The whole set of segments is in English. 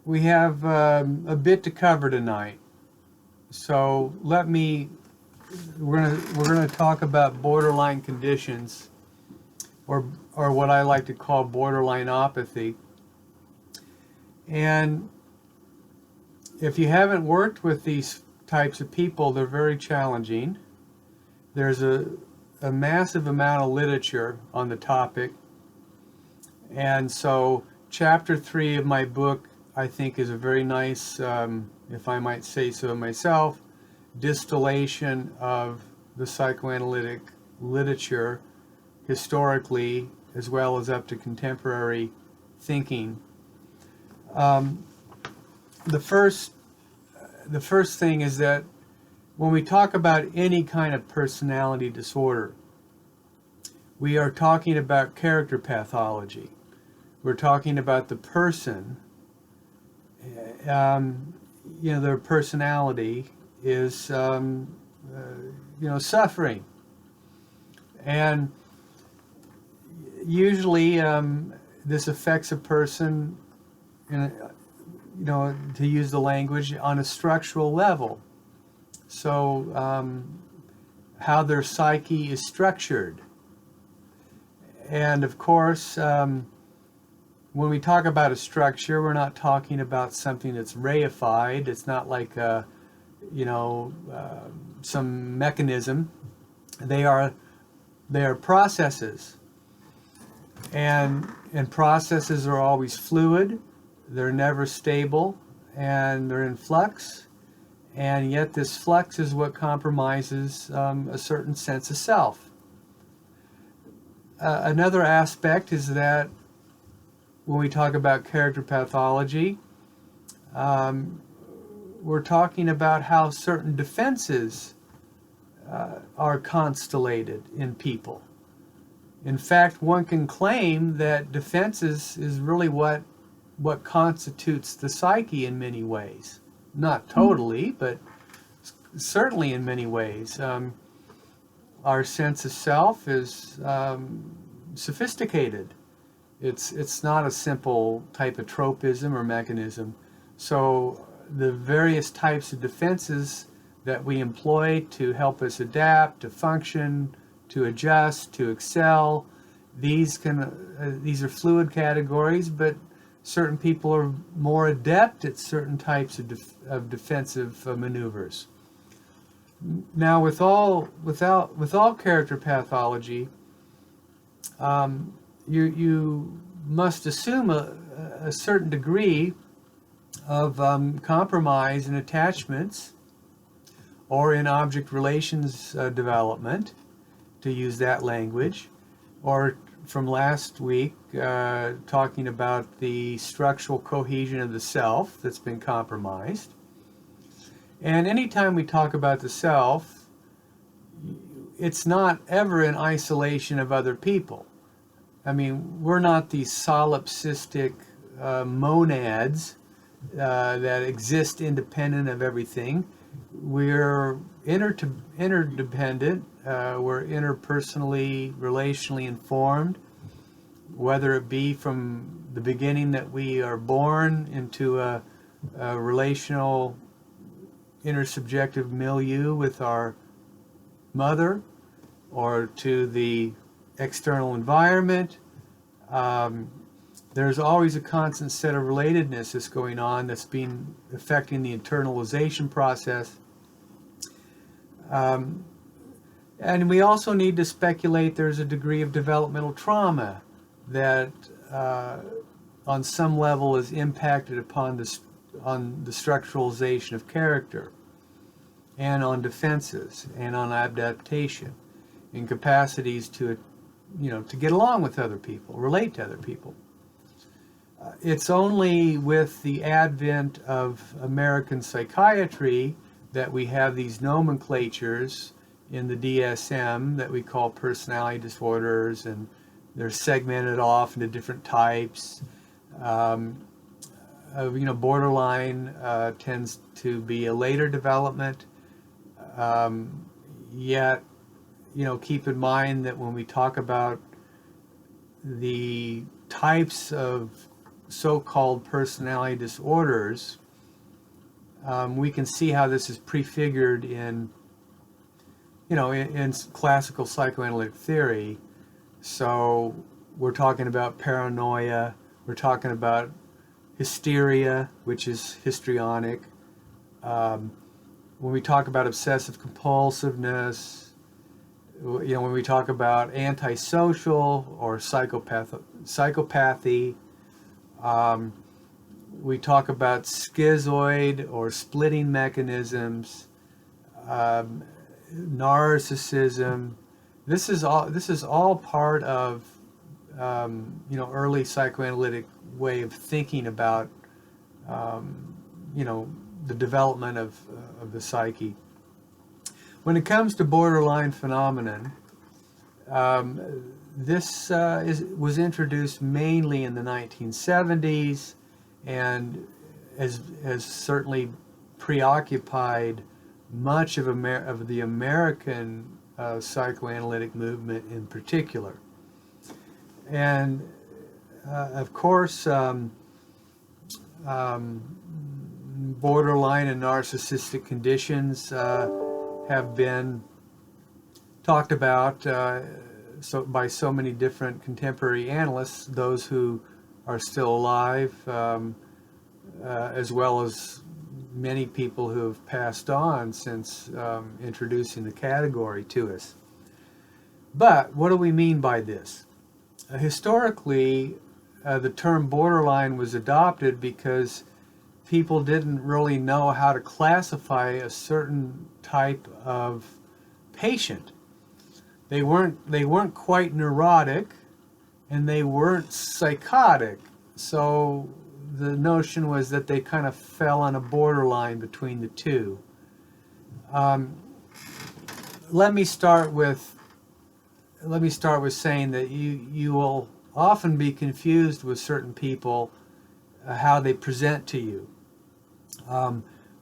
we have a bit to cover tonight. So we're gonna talk about borderline conditions, or what I like to call borderline apathy. And if you haven't worked with these types of people, they're very challenging. There's a massive amount of literature on the topic. And so chapter 3 of my book, I think, is a very nice, if I might say so myself, distillation of the psychoanalytic literature historically as well as up to contemporary thinking. The first thing is that when we talk about any kind of personality disorder, we are talking about character pathology. We're talking about the person, their personality is, suffering. And usually this affects a person, to use the language, on a structural level. So how their psyche is structured. And of course, when we talk about a structure, we're not talking about something that's reified. It's not like some mechanism. They are processes, and processes are always fluid. They're never stable, and they're in flux. And yet, this flux is what compromises a certain sense of self. Another aspect is that when we talk about character pathology, we're talking about how certain defenses are constellated in people. In fact, one can claim that defenses is really what constitutes the psyche in many ways. Not totally, but certainly in many ways. Our sense of self is sophisticated. It's not a simple type of tropism or mechanism. So the various types of defenses that we employ to help us adapt, to function, to adjust, to excel, these are fluid categories, but certain people are more adept at certain types of defensive maneuvers. Now, with all character pathology, you must assume a certain degree of compromise in attachments or in object relations development, to use that language, or from last week talking about the structural cohesion of the self that's been compromised. And anytime we talk about the self, it's not ever in isolation of other people. I mean, we're not these solipsistic monads that exist independent of everything. We're interdependent. We're interpersonally, relationally informed, whether it be from the beginning that we are born into a relational intersubjective milieu with our mother, or to the external environment. There's always a constant set of relatedness that's going on, that's been affecting the internalization process. And we also need to speculate there's a degree of developmental trauma that on some level is impacted upon on the structuralization of character, and on defenses, and on adaptation, and capacities to get along with other people, relate to other people. It's only with the advent of American psychiatry that we have these nomenclatures in the DSM that we call personality disorders, and they're segmented off into different types. Borderline tends to be a later development. Yet, keep in mind that when we talk about the types of so-called personality disorders, we can see how this is prefigured in, in classical psychoanalytic theory. So we're talking about paranoia, we're talking about hysteria, which is histrionic. When we talk about obsessive compulsiveness, when we talk about antisocial or psychopathy, we talk about schizoid or splitting mechanisms, narcissism. This is all part of early psychoanalytic way of thinking about the development of the psyche. When it comes to borderline phenomenon, this was introduced mainly in the 1970s and has certainly preoccupied much of the American psychoanalytic movement in particular. And of course, borderline and narcissistic conditions have been talked about by so many different contemporary analysts, those who are still alive, as well as many people who have passed on since introducing the category to us. But what do we mean by this? Historically, the term borderline was adopted because people didn't really know how to classify a certain type of patient. They weren't quite neurotic, and they weren't psychotic. So the notion was that they kind of fell on a borderline between the two. Let me start with saying that you will often be confused with certain people, how they present to you.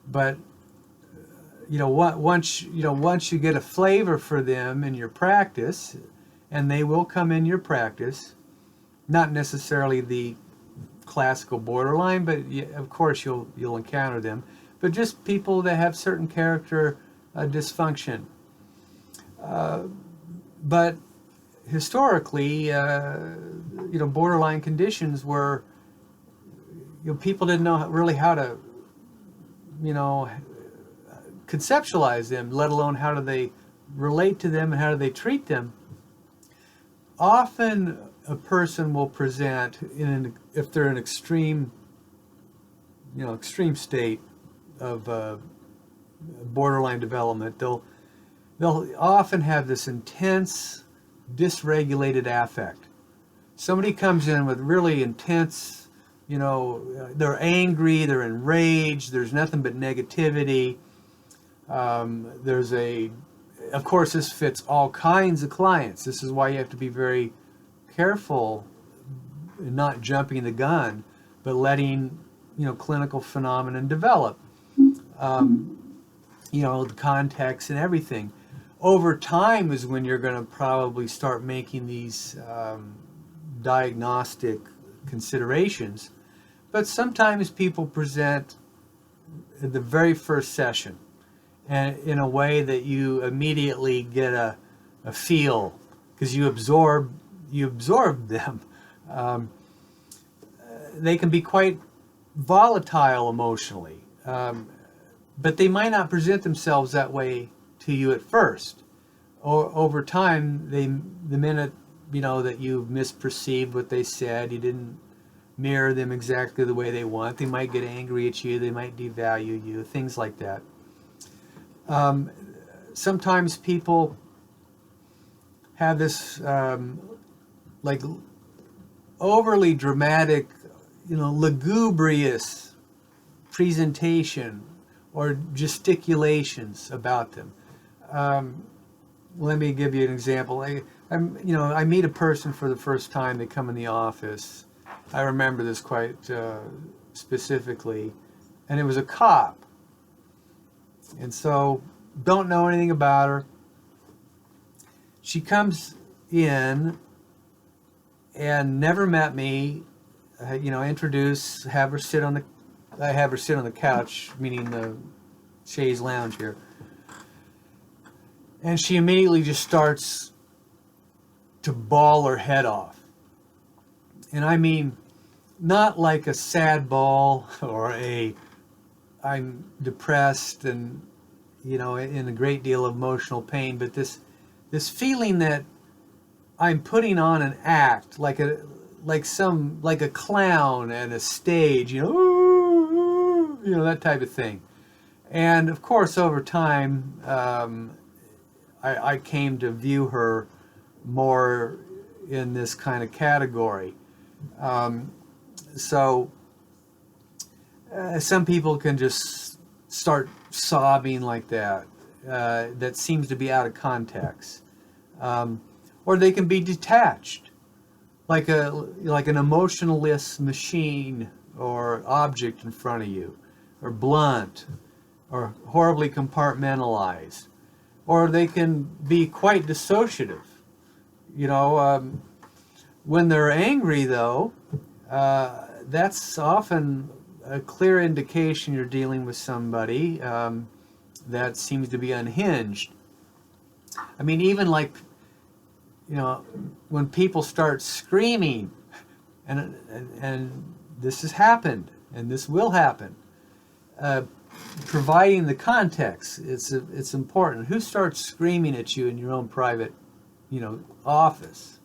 But once you get a flavor for them in your practice, and they will come in your practice, not necessarily the classical borderline, but of course you'll encounter them, but just people that have certain character dysfunction. But historically, borderline conditions were, people didn't know really how to, conceptualize them, let alone how do they relate to them and how do they treat them. Often a person will present if they're in extreme state of borderline development, they'll often have this intense dysregulated affect. Somebody comes in with really intense, they're angry, they're enraged, there's nothing but negativity. Of course, this fits all kinds of clients. This is why you have to be very careful in not jumping the gun, but letting, clinical phenomenon develop, the context and everything. Over time is when you're going to probably start making these diagnostic considerations. But sometimes people present at the very first session, and in a way that you immediately get a feel, because you absorb them. They can be quite volatile emotionally, but they might not present themselves that way to you at first. Or over time, the minute that you've misperceived what they said, you didn't mirror them exactly the way they want, they might get angry at you, they might devalue you, things like that. Sometimes people have this overly dramatic, lugubrious presentation or gesticulations about them. Let me give you an example. I meet a person for the first time. They come in the office. I remember this quite specifically, and it was a cop. And so, don't know anything about her. She comes in and never met me, introduce, have her sit on the couch, meaning the chaise lounge here. And she immediately just starts to bawl her head off. And I mean, not like a sad bawl or I'm depressed and, in a great deal of emotional pain, but this feeling that I'm putting on an act, like a clown at a stage, that type of thing. And of course, over time, I came to view her more in this kind of category. So some people can just start sobbing like that. That seems to be out of context. Or they can be detached, like an emotionless machine or object in front of you, or blunt, or horribly compartmentalized. Or they can be quite dissociative. When they're angry, though, that's often a clear indication you're dealing with somebody that seems to be unhinged. I mean, even when people start screaming, and this has happened, and this will happen, providing the context, it's important. Who starts screaming at you in your own private, office?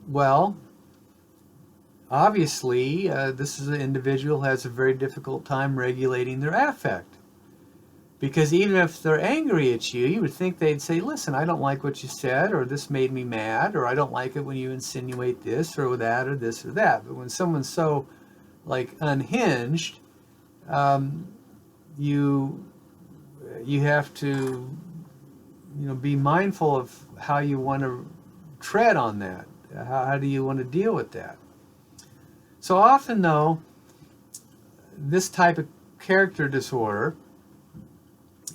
Well, obviously, this is an individual who has a very difficult time regulating their affect. Because even if they're angry at you, you would think they'd say, listen, I don't like what you said, or this made me mad, or I don't like it when you insinuate this or that or this or that. But when someone's so, unhinged, you have to, be mindful of how you want to tread on that. How do you want to deal with that? So often, though, this type of character disorder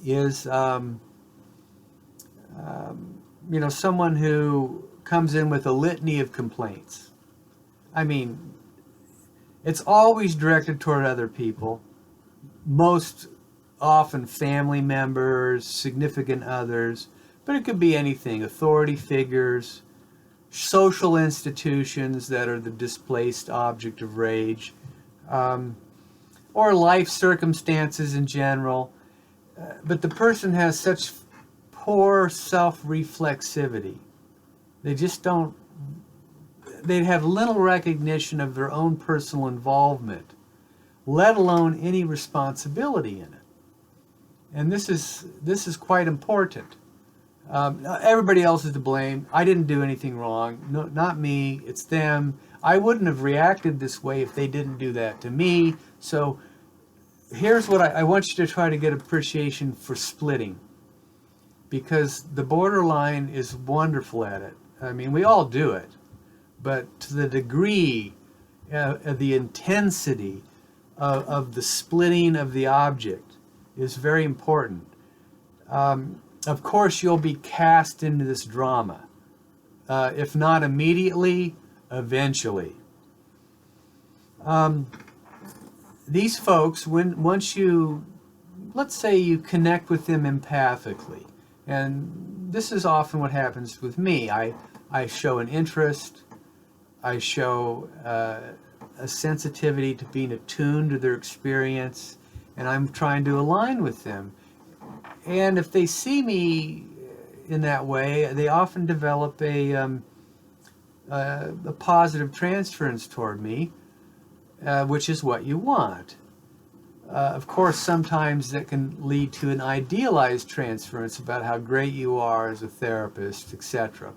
is, someone who comes in with a litany of complaints. I mean, it's always directed toward other people, most often family members, significant others, but it could be anything, authority figures, social institutions that are the displaced object of rage, or life circumstances in general. But the person has such poor self-reflexivity. They just don't, they have little recognition of their own personal involvement, let alone any responsibility in it. And this is quite important. Everybody else is to blame. I didn't do anything wrong. No, not me. It's them. I wouldn't have reacted this way if they didn't do that to me. So here's what I want you to try to get appreciation for splitting, because the borderline is wonderful at it. I mean, we all do it, but to the degree, the intensity of the splitting of the object is very important. Of course, you'll be cast into this drama, if not immediately, eventually. These folks, once you, let's say you connect with them empathically, and this is often what happens with me. I show an interest, I show a sensitivity to being attuned to their experience, and I'm trying to align with them. And if they see me in that way, they often develop a positive transference toward me, which is what you want. Of course, sometimes that can lead to an idealized transference about how great you are as a therapist, etc.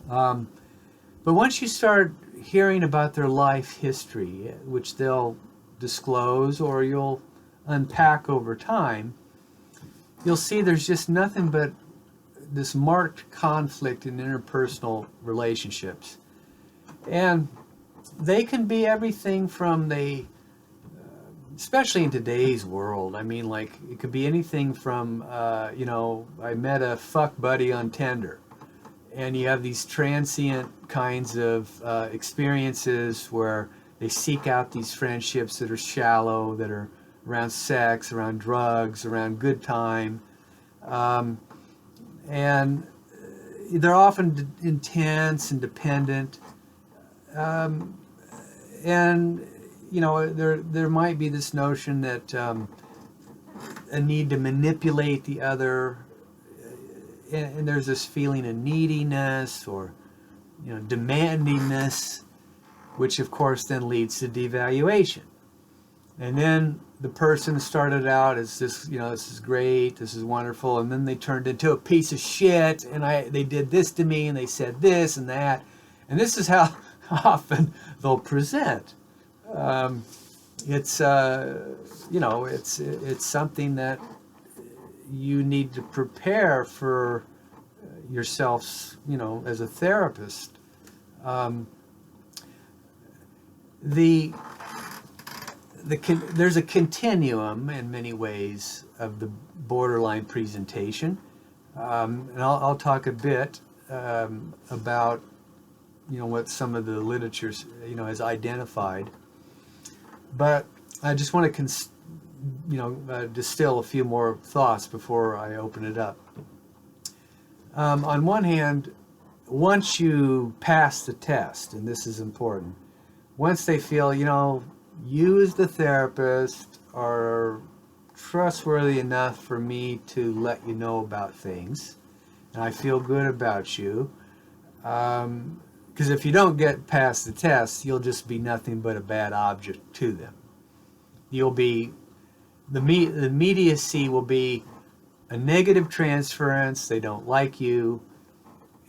But once you start hearing about their life history, which they'll disclose or you'll unpack over time, you'll see there's just nothing but this marked conflict in interpersonal relationships. And they can be everything from especially in today's world, I mean, it could be anything from, I met a fuck buddy on Tinder. and you have these transient kinds of experiences where they seek out these friendships that are shallow, that are around sex, around drugs, around good time, and they're often intense and dependent, and there might be this notion that a need to manipulate the other, and there's this feeling of neediness or demandingness, which of course then leads to devaluation. And then the person started out as this, this is great, this is wonderful, and then they turned into a piece of shit, and they did this to me, and they said this and that, and this is how often they'll present. It's something that you need to prepare for yourselves, as a therapist. There's a continuum in many ways of the borderline presentation, and I'll talk a bit about what some of the literature has identified, but I just want to distill a few more thoughts before I open it up. On one hand, once you pass the test, and this is important, once they feel you as the therapist are trustworthy enough for me to let you know about things, and I feel good about you, because if you don't get past the test, you'll just be nothing but a bad object to them. You'll be, the immediacy will be a negative transference, they don't like you,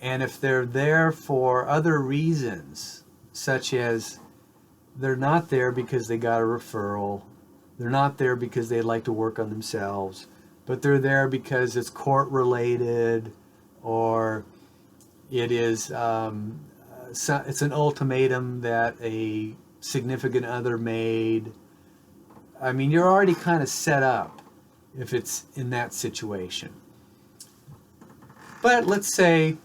and if they're there for other reasons, such as they're not there because they got a referral, they're not there because they'd like to work on themselves, but they're there because it's court related, or it is it's an ultimatum that a significant other made. I mean, you're already kind of set up if it's in that situation. But let's say,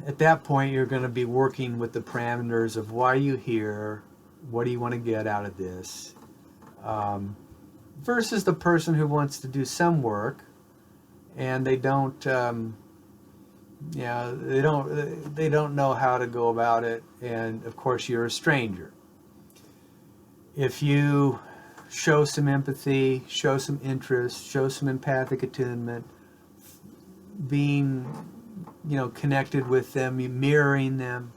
at that point you're going to be working with the parameters of why are you here, what do you want to get out of this, versus the person who wants to do some work and they don't they don't know how to go about it, and of course you're a stranger. If you show some empathy, show some interest, show some empathic attunement, being connected with them, mirroring them,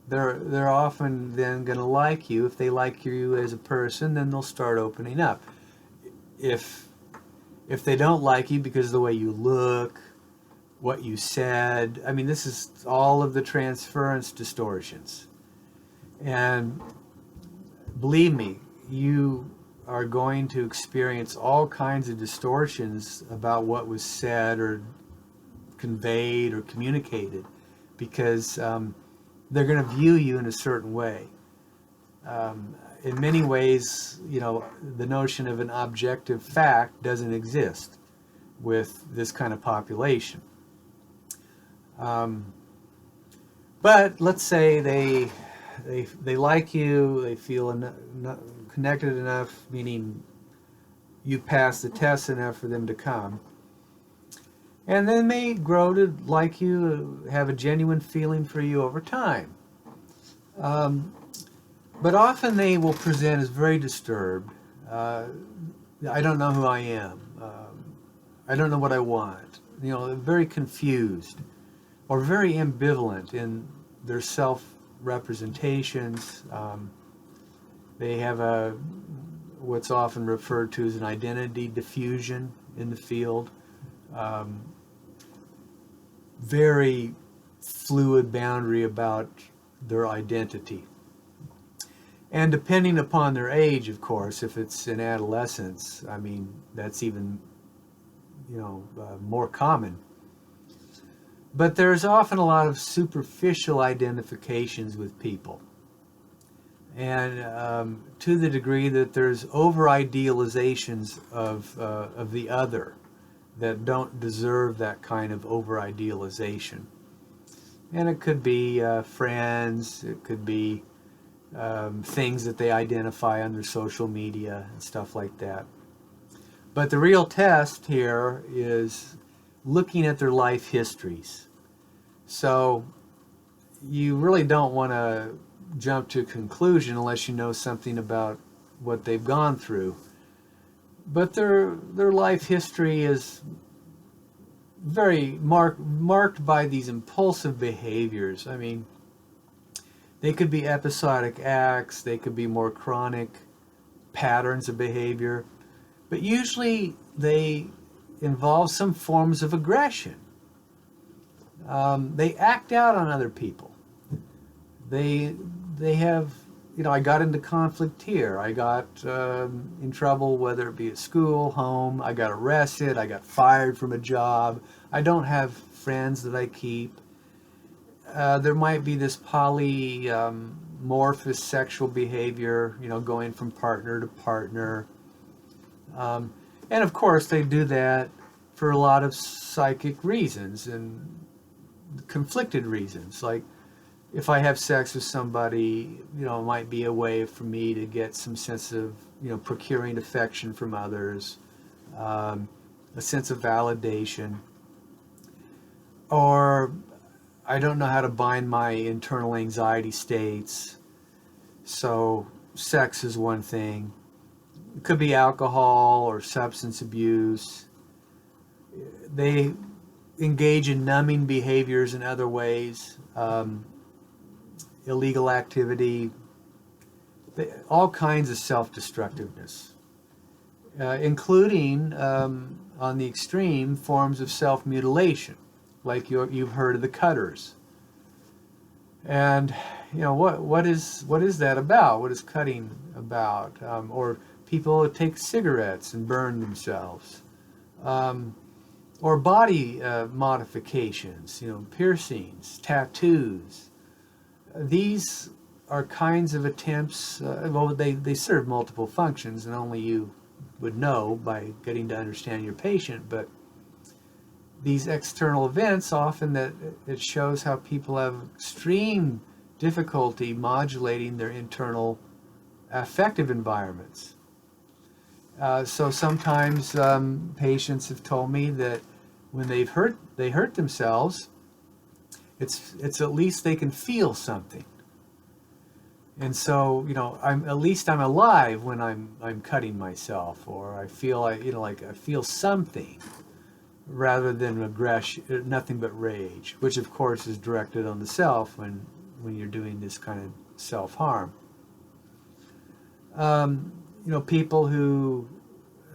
they're often then going to like you. If they like you as a person, then they'll start opening up. If they don't like you because of the way you look, what you said, I mean, this is all of the transference distortions. And believe me, you are going to experience all kinds of distortions about what was said or conveyed or communicated, because they're going to view you in a certain way. In many ways, the notion of an objective fact doesn't exist with this kind of population. But let's say they like you, they feel connected enough, meaning you pass the test enough for them to come. And then they grow to like you, have a genuine feeling for you over time. But often they will present as very disturbed. I don't know who I am. I don't know what I want. Very confused or very ambivalent in their self-representations. They have what's often referred to as an identity diffusion in the field. Very fluid boundary about their identity. And depending upon their age, of course, if it's in adolescence, I mean, that's even, more common. But there's often a lot of superficial identifications with people. And to the degree that there's over-idealizations of the other, that don't deserve that kind of over-idealization. And it could be friends, it could be things that they identify on their social media and stuff like that. But the real test here is looking at their life histories. So you really don't want to jump to a conclusion unless you know something about what they've gone through. But their life history is very marked by these impulsive behaviors. I mean, they could be episodic acts, they could be more chronic patterns of behavior, but usually they involve some forms of aggression. They act out on other people. They have, I got into conflict here. I got in trouble, whether it be at school, home. I got arrested. I got fired from a job. I don't have friends that I keep. There might be this polymorphous sexual behavior, going from partner to partner. And of course, they do that for a lot of psychic reasons and conflicted reasons. Like, if I have sex with somebody, it might be a way for me to get some sense of, procuring affection from others, a sense of validation. Or I don't know how to bind my internal anxiety states, so sex is one thing. It could be alcohol or substance abuse. They engage in numbing behaviors in other ways, illegal activity, all kinds of self-destructiveness, including, on the extreme, forms of self-mutilation, like you've heard of the cutters. And what is that about? What is cutting about? Or people that take cigarettes and burn themselves, or body modifications, piercings, tattoos. These are kinds of attempts. They serve multiple functions, and only you would know by getting to understand your patient. But these external events, often that it shows how people have extreme difficulty modulating their internal affective environments. So sometimes patients have told me that when they hurt themselves, it's at least they can feel something. And so I'm alive when I'm cutting myself, or I feel like I feel something, rather than aggression, nothing but rage, which of course is directed on the self when you're doing this kind of self-harm. People who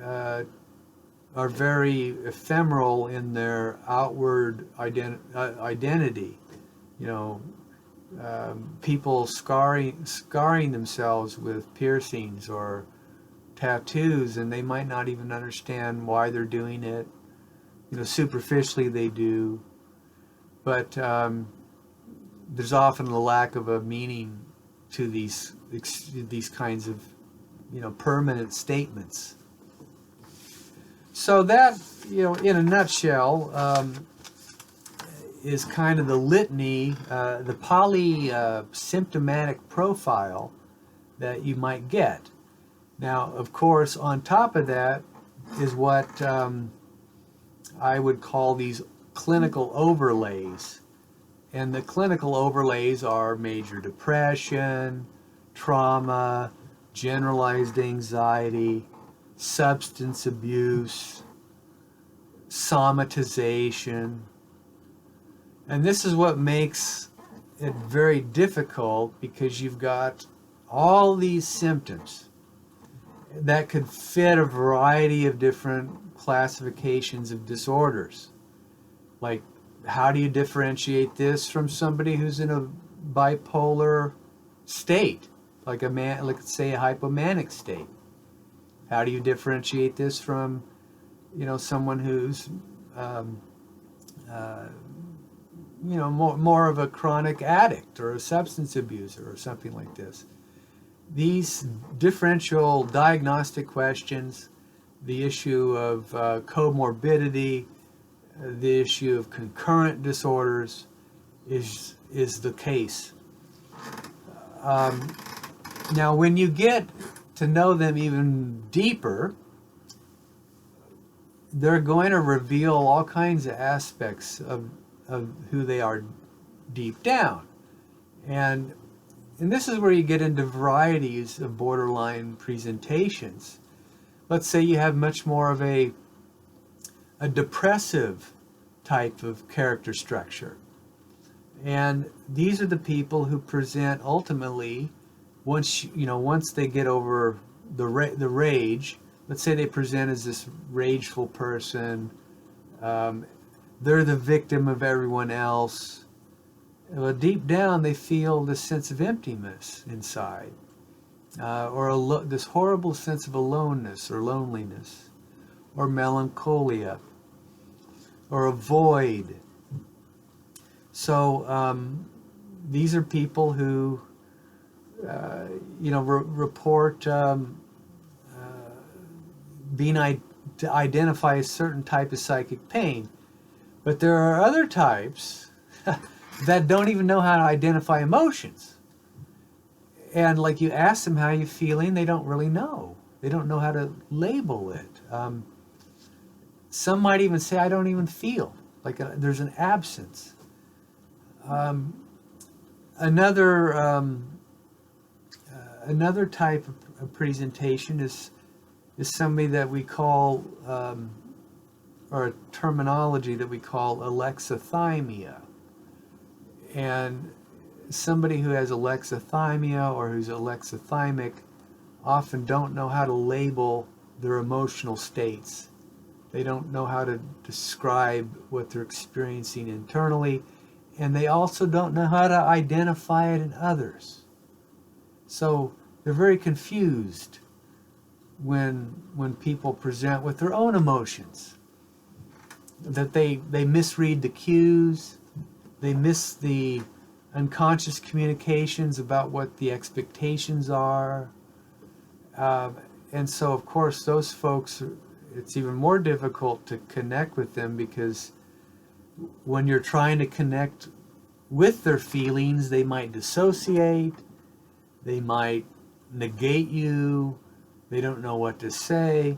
are very ephemeral in their outward identity. People scarring themselves with piercings or tattoos, and they might not even understand why they're doing it. Superficially they do, but there's often a lack of a meaning to these kinds of permanent statements. So that, in a nutshell, is kind of the litany, the polysymptomatic profile that you might get. Now, of course, on top of that is what I would call these clinical overlays. And the clinical overlays are major depression, trauma, generalized anxiety, substance abuse, somatization. And this is what makes it very difficult, because you've got all these symptoms that could fit a variety of different classifications of disorders. Like, how do you differentiate this from somebody who's in a bipolar state, like say a hypomanic state? How do you differentiate this from, someone who's, more of a chronic addict or a substance abuser or something like this? These differential diagnostic questions, the issue of comorbidity, the issue of concurrent disorders is the case. Now, when you get to know them even deeper, they're going to reveal all kinds of aspects of who they are deep down. And this is where you get into varieties of borderline presentations. Let's say you have much more of a depressive type of character structure. And these are the people who present ultimately, once they get over the rage. Let's say they present as this rageful person. They're the victim of everyone else. Well, deep down, they feel this sense of emptiness inside, or this horrible sense of aloneness or loneliness, or melancholia, or a void. So these are people who, report being to identify a certain type of psychic pain. But there are other types that don't even know how to identify emotions. And like you ask them how you're feeling, they don't really know. They don't know how to label it. Some might even say, I don't even feel. Like there's an absence. Another type of presentation is somebody that we call, or a terminology that we call alexithymia. And somebody who has alexithymia or who's alexithymic often don't know how to label their emotional states. They don't know how to describe what they're experiencing internally, and they also don't know how to identify it in others. So they're very confused when people present with their own emotions, that they misread the cues, they miss the unconscious communications about what the expectations are, and so of course those folks, it's even more difficult to connect with them, because when you're trying to connect with their feelings, they might dissociate, they might negate you, they don't know what to say.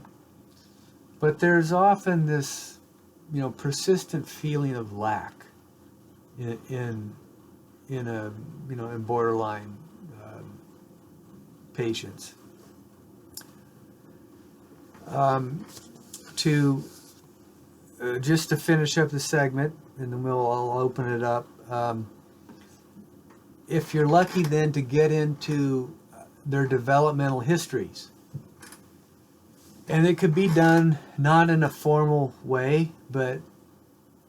But there's often this, persistent feeling of lack in borderline patients. Just to finish up the segment, and then I'll open it up. If you're lucky then to get into their developmental histories, and it could be done not in a formal way, but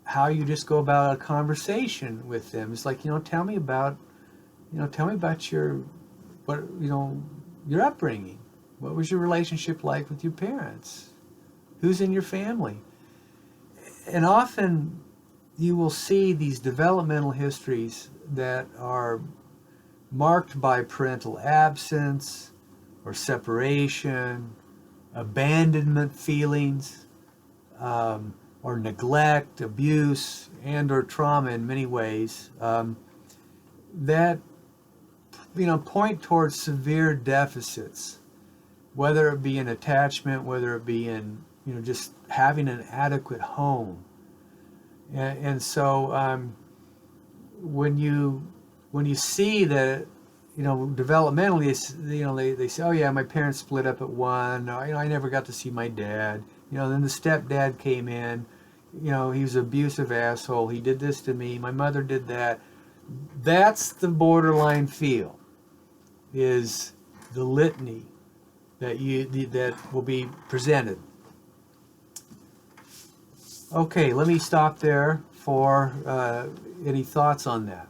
how you just go about a conversation with them. It's like, tell me about your upbringing. What was your relationship like with your parents? Who's in your family? And often you will see these developmental histories that are marked by parental absence or separation, abandonment feelings, or neglect, abuse, and or trauma in many ways, that point towards severe deficits, whether it be in attachment, whether it be in just having an adequate home. And so when you see that, developmentally, they say, oh yeah, my parents split up at 1, I never got to see my dad, then the stepdad came in, he was an abusive asshole, he did this to me, my mother did that. That's the borderline feel, is the litany that will be presented. Okay, let me stop there for any thoughts on that.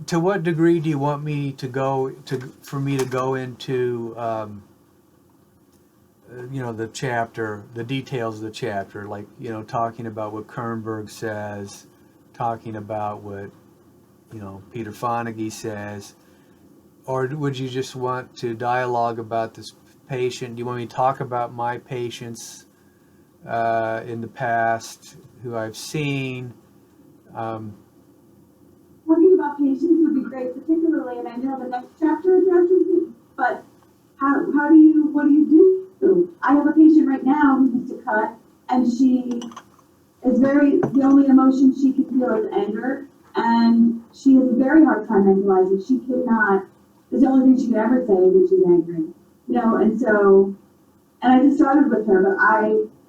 To what degree do you want me to go into the chapter, the details of the chapter, like, talking about what Kernberg says, talking about what, Peter Fonagy says, or would you just want to dialogue about this patient? Do you want me to talk about my patients in the past who I've seen? Talking about patients would be great, particularly, and I know the next chapter addresses it, but what do you do? I have a patient right now who needs to cut, and she is the only emotion she can feel is anger, and she has a very hard time mentalizing. She cannot, the only thing she can ever say is that she's angry, and I just started with her, but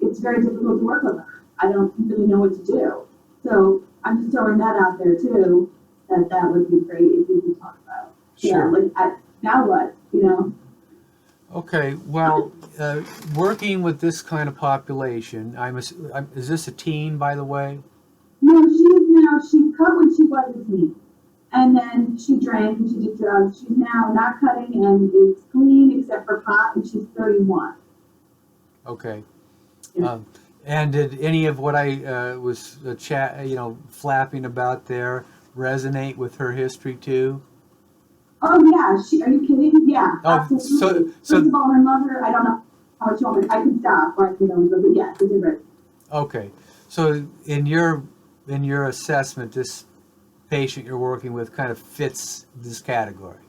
it's very difficult to work with her. I don't really know what to do. So I'm just throwing that out there too, that would be great if you could talk about. Sure. Yeah, now what, Okay, well, working with this kind of population, is this a teen, by the way? No, she cut when she was a teen. And then she drank and she did drugs. She's now not cutting and is clean except for pot, and she's 31. Okay. Yeah. And did any of what I was flapping about there resonate with her history too? Oh yeah, are you kidding? Yeah, absolutely. So First of all, her mother, I don't know how much you want me, I can stop or I can go, but yes, it did right. Okay, so in your assessment, this patient you're working with kind of fits this category.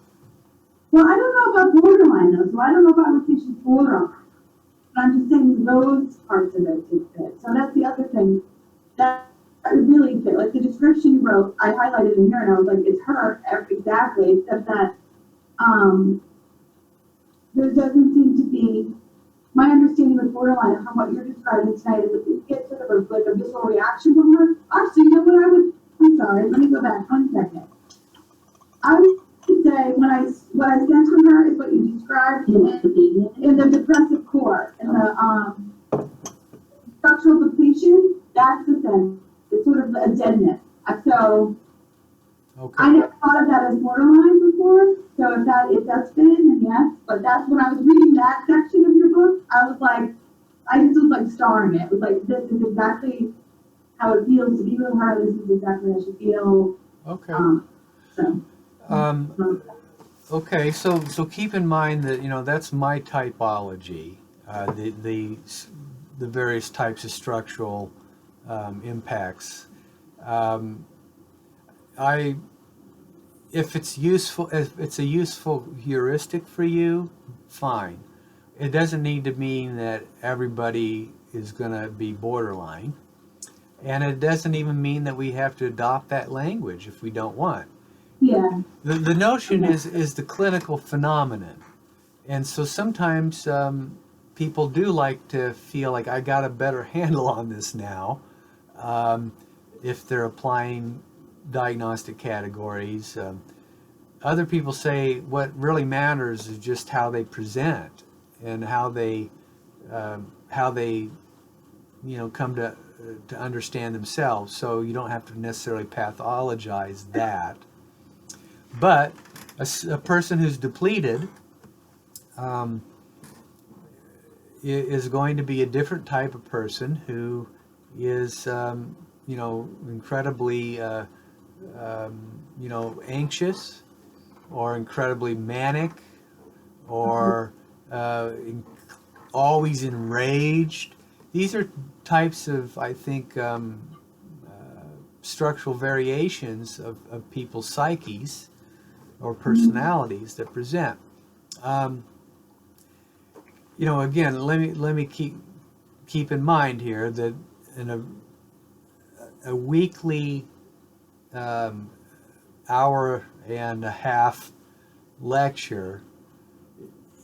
Well, I don't know about borderline though, so I don't know if I would say she's borderline. But I'm just saying those parts of it did fit. So that's the other thing that really fit. Like the description you wrote, I highlighted in here and I was like, it's her exactly, except that there doesn't seem to be, my understanding with borderline and what you're describing tonight is that we get sort of a visceral reaction from her. Actually, you know what I'm sorry, let me go back 1 second. I would say what I sense from her is what you described in the depressive core, in the structural depletion, that's the sense. It's sort of a deadness. So okay. I never thought of that as borderline before. So if that's fit in, then yes. But that's when I was reading that section of your book, I just was like starring it. It was like, this is exactly how it feels to be with her. This is exactly how she feels. Okay. Okay, so keep in mind that that's my typology, the various types of structural impacts. If it's a useful heuristic for you, fine. It doesn't need to mean that everybody is going to be borderline, and it doesn't even mean that we have to adopt that language if we don't want. Yeah. The notion is the clinical phenomenon, and so sometimes people do like to feel like I got a better handle on this now, if they're applying diagnostic categories. Other people say what really matters is just how they present and how they come to understand themselves. So you don't have to necessarily pathologize that. But a person who's depleted is going to be a different type of person who is, incredibly, anxious or incredibly manic or always enraged. These are types of, I think, structural variations of people's psyches or personalities that present. Again, let me keep in mind here that in a weekly hour and a half lecture,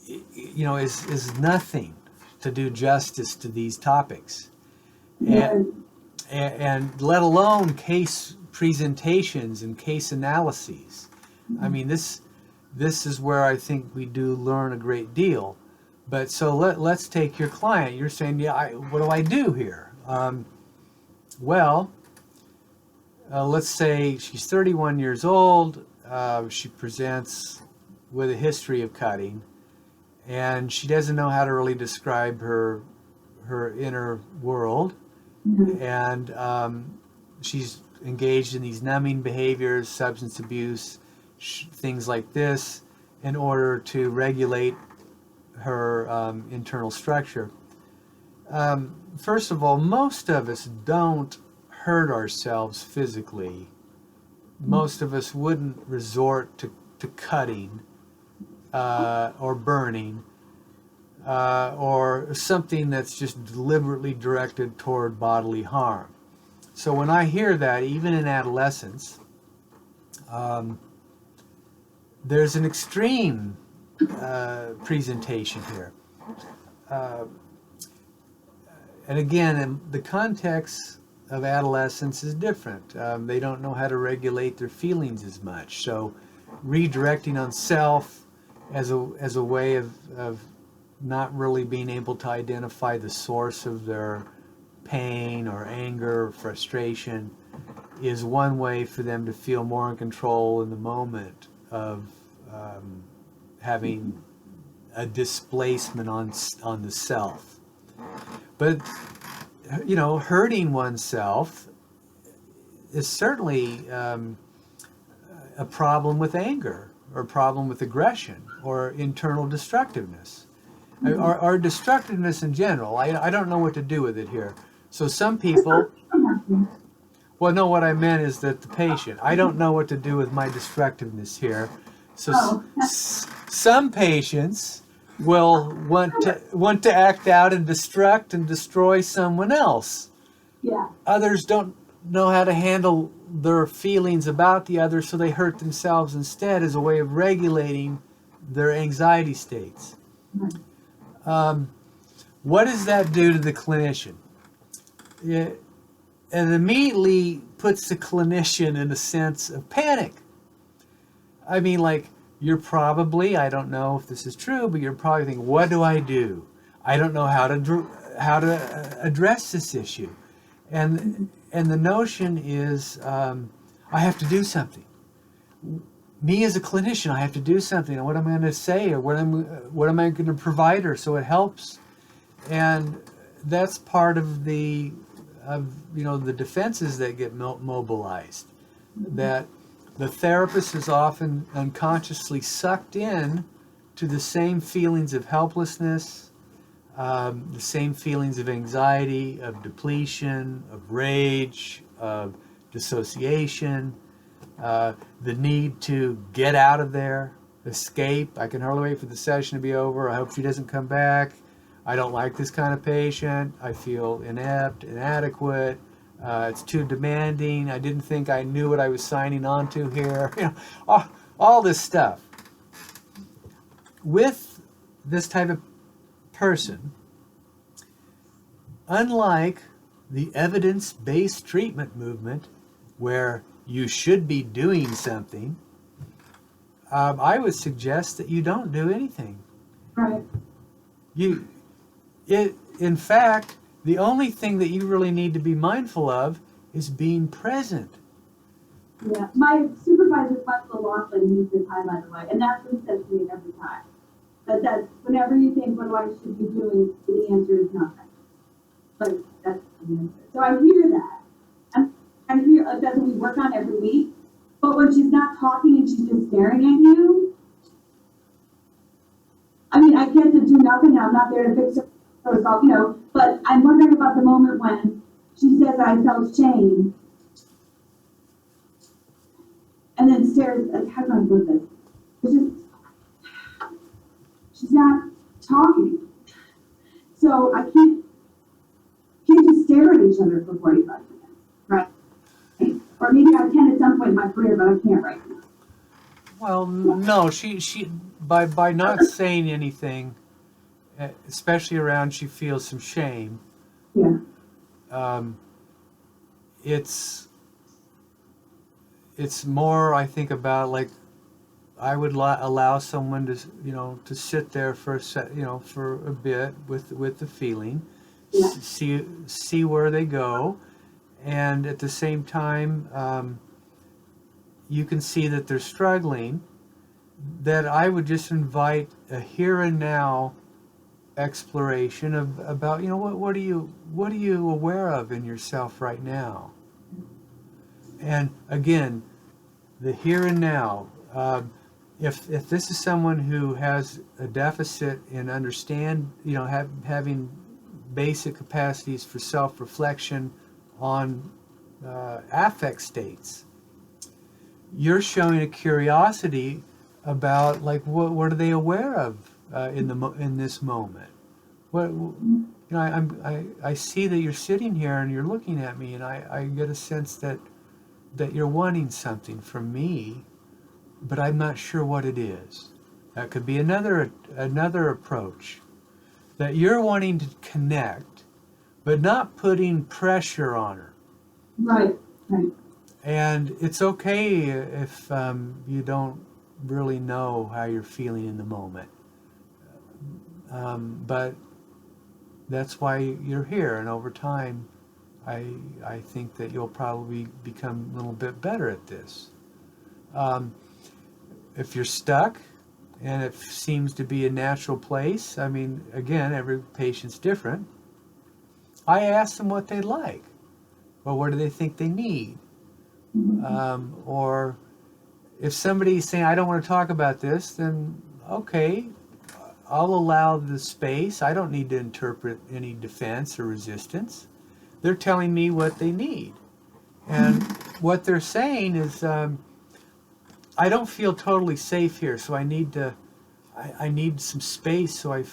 is nothing to do justice to these topics, and let alone case presentations and case analyses. I mean, this is where I think we do learn a great deal. But so let's take your client. You're saying, what do I do here? Let's say she's 31 years old. She presents with a history of cutting, and she doesn't know how to really describe her inner world, and she's engaged in these numbing behaviors, substance abuse, things like this, in order to regulate her internal structure. First of all, most of us don't hurt ourselves physically. Most of us wouldn't resort to cutting or burning or something that's just deliberately directed toward bodily harm. So when I hear that, even in adolescence, there's an extreme presentation here. And again, the context of adolescence is different. They don't know how to regulate their feelings as much. So redirecting on self as a way of not really being able to identify the source of their pain or anger or frustration is one way for them to feel more in control in the moment of having a displacement on the self. But, you know, hurting oneself is certainly a problem with anger or a problem with aggression or internal destructiveness. Or destructiveness in general. I don't know what to do with it here. So some people, well, no, what I meant is that the patient, I don't know what to do with my destructiveness here. So some patients will want to act out and destruct and destroy someone else. Yeah. Others don't know how to handle their feelings about the other, so they hurt themselves instead as a way of regulating their anxiety states. What does that do to the clinician? It immediately puts the clinician in a sense of panic. I mean, like, you're probably, I don't know if this is true, but you're probably thinking, what do? I don't know how to address this issue. And the notion is, I have to do something. Me as a clinician, I have to do something. And what am I going to say, or what am I going to provide her so it helps? And that's part of the defenses that get mobilized. That the therapist is often unconsciously sucked in to the same feelings of helplessness, the same feelings of anxiety, of depletion, of rage, of dissociation, the need to get out of there, escape. I can hardly wait for the session to be over. I hope she doesn't come back. I don't like this kind of patient. I feel inept, inadequate. It's too demanding. I didn't think I knew what I was signing on to here. You know, all this stuff. With this type of person, unlike the evidence-based treatment movement, where you should be doing something, I would suggest that you don't do anything. Right. In fact, the only thing that you really need to be mindful of is being present. Yeah. My supervisor, Michael Laughlin, used this high, by the way, and that's what he says to me every time. That's whenever you think, what do I should be doing, the answer is nothing. But that's the answer. So I hear that. And I hear, that's what we work on every week. But when she's not talking and she's just staring at you, I mean, I get to do nothing. I'm not there to fix herself, you know, but I'm wondering about the moment when she says, I felt shame. And then stares, like, how do I put this? It's just, she's not talking. So I can't just stare at each other for 45 minutes, right? Or maybe I can at some point in my career, but I can't right now. Well, no, she by not saying anything, especially around she feels some shame. Yeah. It's more, I think, about, like, I would allow someone to, you know, to sit there for a bit with the feeling, Yeah. see where they go, and at the same time, you can see that they're struggling, that I would just invite a here and now exploration of about, what are you aware of in yourself right now? And again, the here and now. If this is someone who has a deficit in having basic capacities for self-reflection on affect states, you're showing a curiosity about, like, what are they aware of in this moment? I see that you're sitting here and you're looking at me, and I get a sense that you're wanting something from me, but I'm not sure what it is. That could be another approach. That you're wanting to connect, but not putting pressure on her. Right. And it's okay if you don't really know how you're feeling in the moment. But that's why you're here, and over time, I think that you'll probably become a little bit better at this. If you're stuck, and it seems to be a natural place, I mean, again, every patient's different, I ask them what they like, or what do they think they need. Or if somebody's saying, I don't want to talk about this, then okay, I'll allow the space. I don't need to interpret any defense or resistance. They're telling me what they need. And what they're saying is, I don't feel totally safe here, so I need some space so I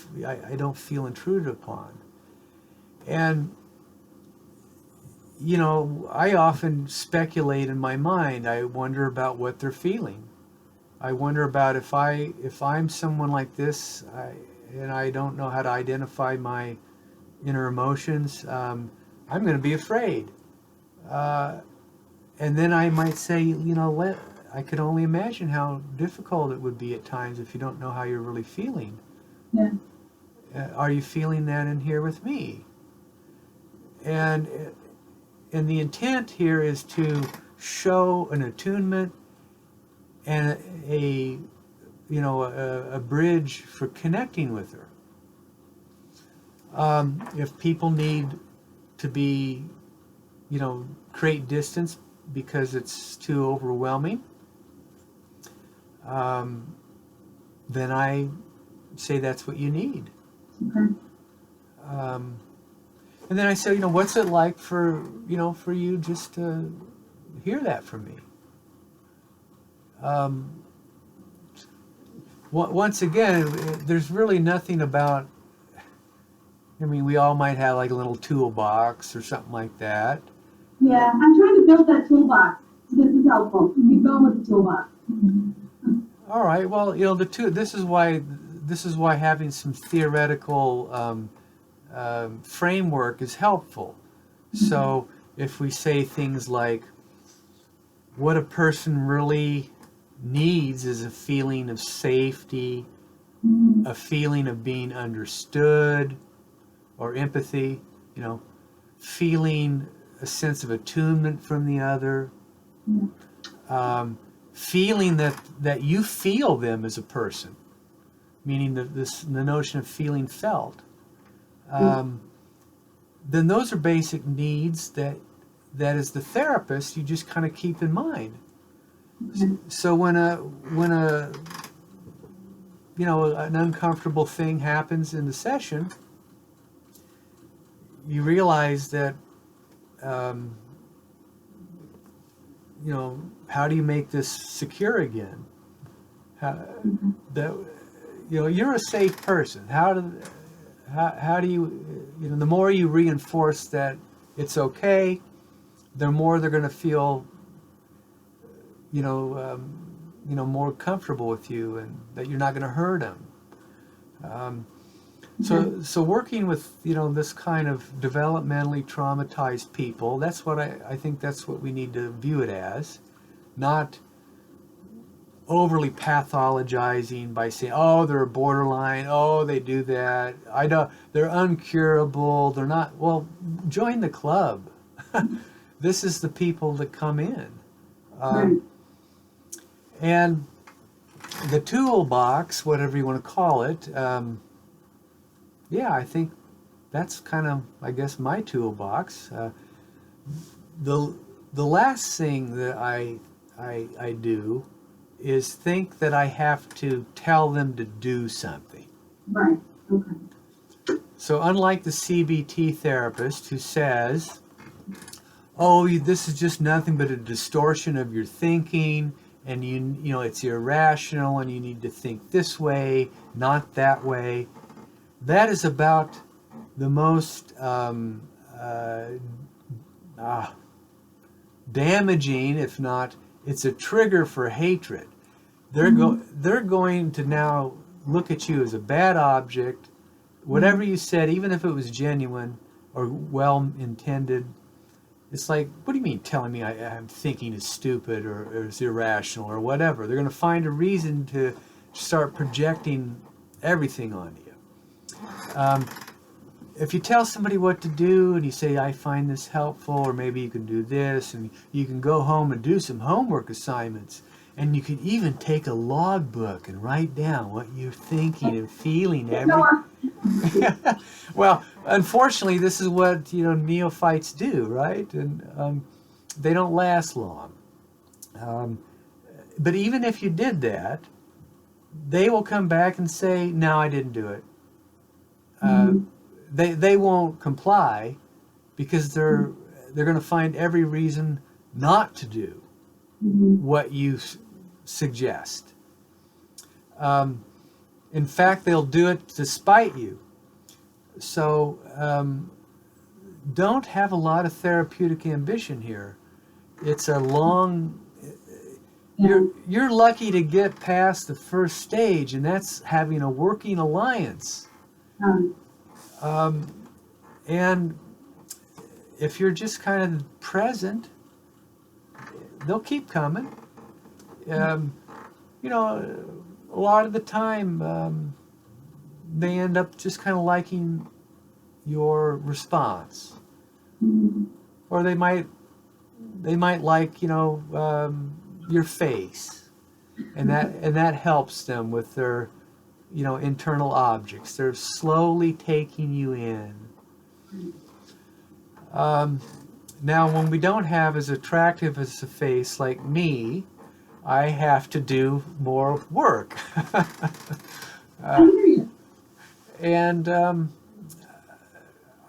don't feel intruded upon. And, I often speculate in my mind. I wonder about what they're feeling. I wonder about if I'm someone like this, and I don't know how to identify my inner emotions, I'm going to be afraid. And then I might say, I could only imagine how difficult it would be at times if you don't know how you're really feeling. Yeah. Are you feeling that in here with me? And the intent here is to show an attunement and a bridge for connecting with her. If people need to be, create distance because it's too overwhelming, then I say that's what you need. Okay. And then I say, what's it like for you just to hear that from me? Once again, there's really nothing about, we all might have like a little toolbox or something like that. Yeah, I'm trying to build that toolbox. This is helpful. Keep going with the toolbox. All right. Well, this is why having some theoretical framework is helpful. So if we say things like, what a person really needs is a feeling of safety, a feeling of being understood, or empathy, feeling a sense of attunement from the other, feeling that you feel them as a person, meaning the notion of feeling felt. Then those are basic needs that as the therapist you just kind of keep in mind. So when an uncomfortable thing happens in the session, you realize that how do you make this secure again? You're a safe person. How do you, the more you reinforce that it's okay, the more they're going to feel, more comfortable with you, and that you're not going to hurt them. So working with, this kind of developmentally traumatized people, that's what I think that's what we need to view it as, not overly pathologizing by saying, oh, they're borderline, oh, they do that, they're uncurable, they're not. Well, join the club. This is the people that come in. And the toolbox, whatever you want to call it, yeah, I think that's kind of, I guess, my toolbox. The last thing that I do is think that I have to tell them to do something. Right. Okay. So unlike the CBT therapist who says, oh, this is just nothing but a distortion of your thinking, and you know it's irrational, and you need to think this way, not that way. That is about the most damaging, if not, it's a trigger for hatred. They're going to now look at you as a bad object. Whatever you said, even if it was genuine or well intended, it's like, what do you mean telling me I'm thinking is stupid or is irrational or whatever? They're going to find a reason to start projecting everything on you. If you tell somebody what to do and you say, I find this helpful, or maybe you can do this, and you can go home and do some homework assignments, and you can even take a logbook and write down what you're thinking and feeling Well, unfortunately, this is what neophytes do, right? And they don't last long. But even if you did that, they will come back and say, "No, I didn't do it." They won't comply because they're going to find every reason not to do what you suggest. In fact, they'll do it to spite you. So don't have a lot of therapeutic ambition here. It's a long... You're lucky to get past the first stage, and that's having a working alliance. And if you're just kind of present, they'll keep coming. A lot of the time, they end up just kind of liking your response, or they might like your face, and that helps them with their internal objects. They're slowly taking you in. Now, when we don't have as attractive as a face like me, I have to do more work. And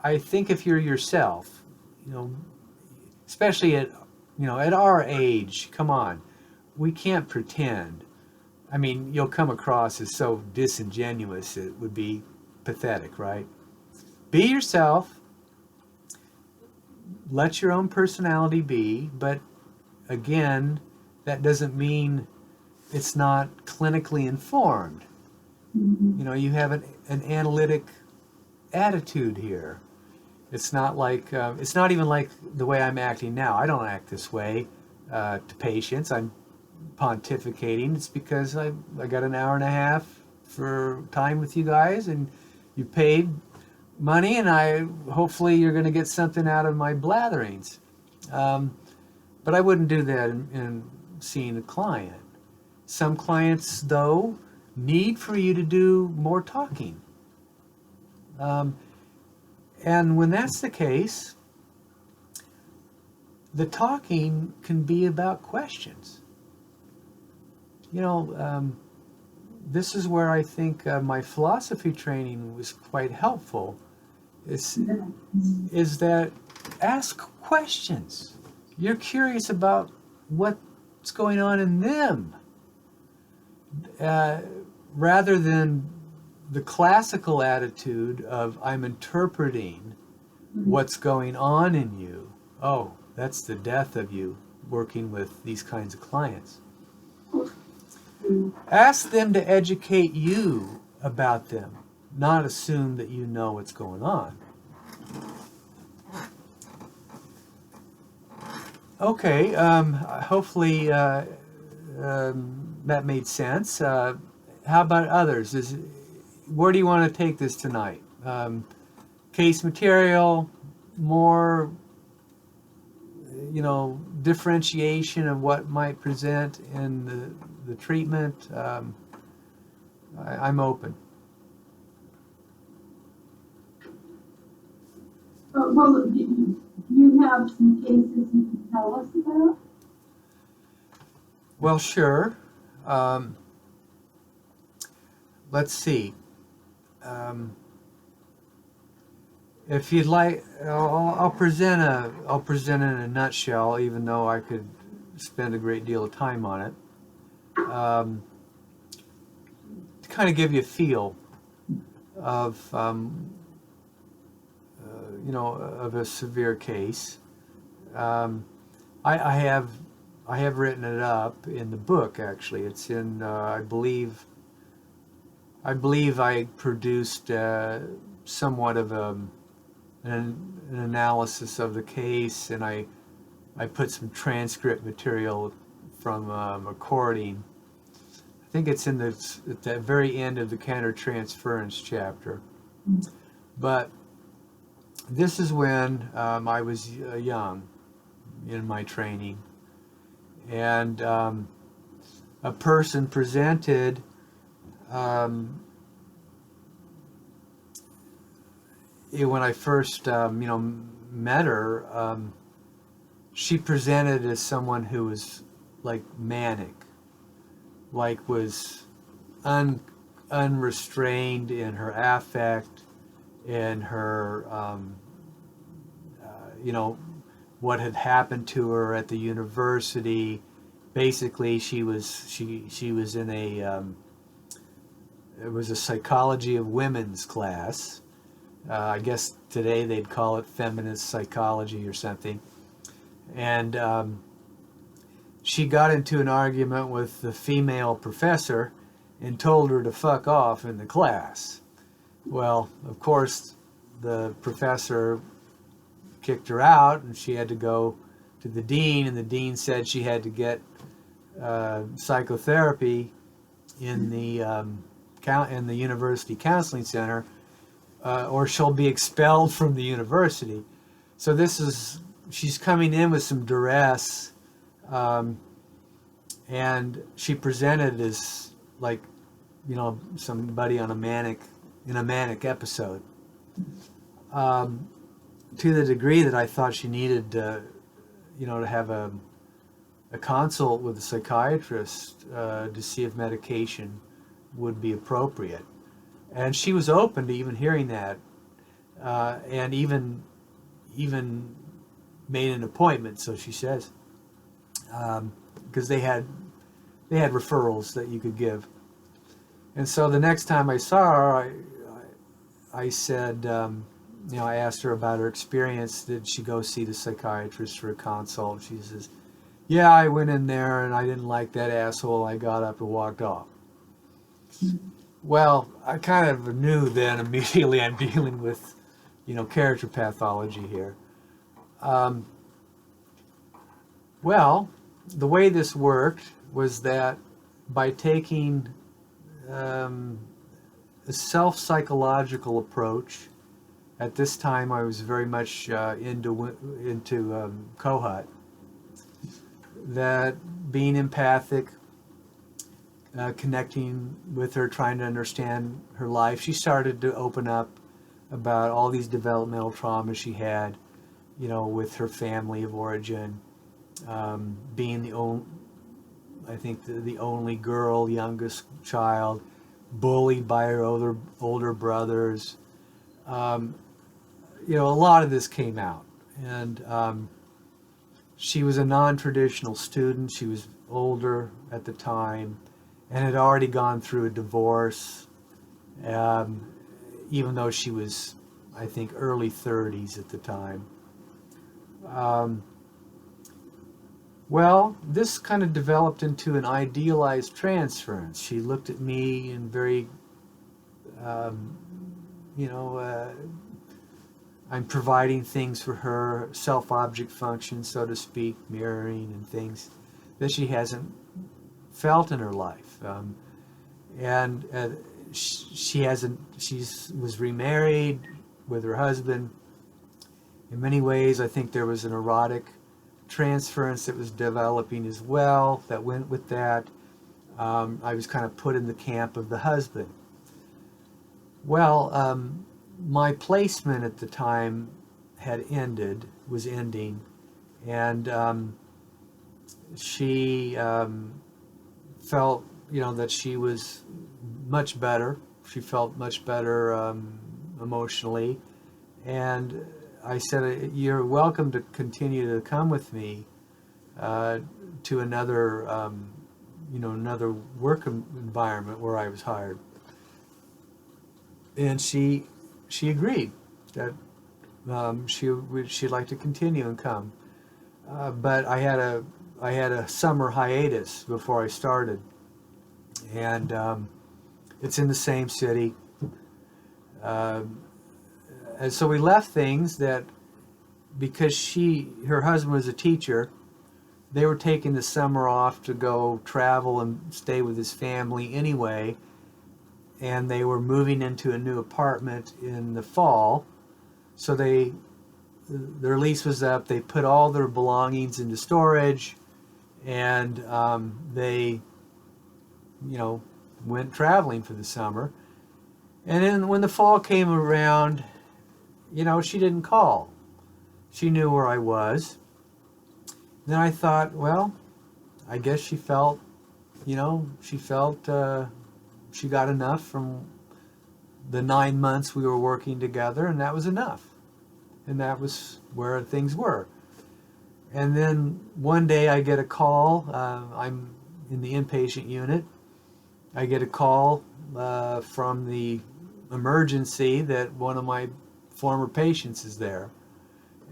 I think if you're yourself, especially at our age, come on, we can't pretend. I mean, you'll come across as so disingenuous, it would be pathetic, right? Be yourself. Let your own personality be, but again, that doesn't mean it's not clinically informed. You have an analytic attitude here. It's not like, it's not even like the way I'm acting now. I don't act this way to patients. I'm pontificating. It's because I got an hour and a half for time with you guys, and you paid money, and hopefully you're going to get something out of my blatherings. But I wouldn't do that in seeing a client. Some clients, though, need for you to do more talking. And when that's the case, the talking can be about questions. This is where I think my philosophy training was quite helpful. Is that ask questions. You're curious about what's going on in them, rather than the classical attitude of I'm interpreting what's going on in you. Oh, that's the death of you working with these kinds of clients. Ask them to educate you about them, not assume that you know what's going on. Okay, hopefully that made sense. How about others? Where do you want to take this tonight? Case material, more, differentiation of what might present in the treatment, I'm open. Well, do you have some cases you can tell us about? Well, sure. Let's see. If you'd like, I'll present in a nutshell, even though I could spend a great deal of time on it. To kind of give you a feel of, of a severe case. I have written it up in the book. Actually, it's in. I believe I produced somewhat of an analysis of the case, and I put some transcript material from a recording. I think it's at the very end of the countertransference chapter. But this is when I was young in my training, and a person presented when I first met her. She presented as someone who was like manic, like was unrestrained in her affect, in her what had happened to her at the university. Basically, she was in it was a psychology of women's class. I guess today they'd call it feminist psychology or something. And she got into an argument with the female professor and told her to fuck off in the class. Well, of course, the professor kicked her out, and she had to go to the dean, and the dean said she had to get psychotherapy in the university counseling center, or she'll be expelled from the university. So she's coming in with some duress, and she presented as like, somebody in a manic episode. To the degree that I thought she needed, to have a consult with a psychiatrist to see if medication would be appropriate. And she was open to even hearing that, and even made an appointment, so she says, because they had referrals that you could give. And so the next time I saw her, I said, I asked her about her experience. Did she go see the psychiatrist for a consult? She says, yeah, I went in there and I didn't like that asshole. I got up and walked off. Well, I kind of knew then immediately I'm dealing with, character pathology here. Well, the way this worked was that by taking a self-psychological approach. At this time, I was very much into Kohut. That being empathic, connecting with her, trying to understand her life, she started to open up about all these developmental traumas she had, with her family of origin, being the only girl, youngest child, bullied by her older brothers. A lot of this came out, and she was a non-traditional student. She was older at the time and had already gone through a divorce, even though she was, I think, early 30s at the time. Well, this kind of developed into an idealized transference. She looked at me in very, I'm providing things for her, self-object function, so to speak, mirroring and things that she hasn't felt in her life. She was remarried with her husband. In many ways, I think there was an erotic transference that was developing as well that went with that. I was kind of put in the camp of the husband. Well, my placement at the time was ending, and she felt, that she was much better. She felt much better emotionally, and I said, "You're welcome to continue to come with me to another, another work environment where I was hired." And she agreed that she'd like to continue and come. But I had a summer hiatus before I started, and it's in the same city. And so we left things that, because her husband was a teacher, they were taking the summer off to go travel and stay with his family anyway, and they were moving into a new apartment in the fall. So their lease was up. They put all their belongings into storage, and they, went traveling for the summer. And then when the fall came around, she didn't call. She knew where I was. And then I thought, well, I guess she felt she got enough from the 9 months we were working together, and that was enough. And that was where things were. And then one day I get a call. I'm in the inpatient unit. I get a call from the emergency that one of my former patients is there,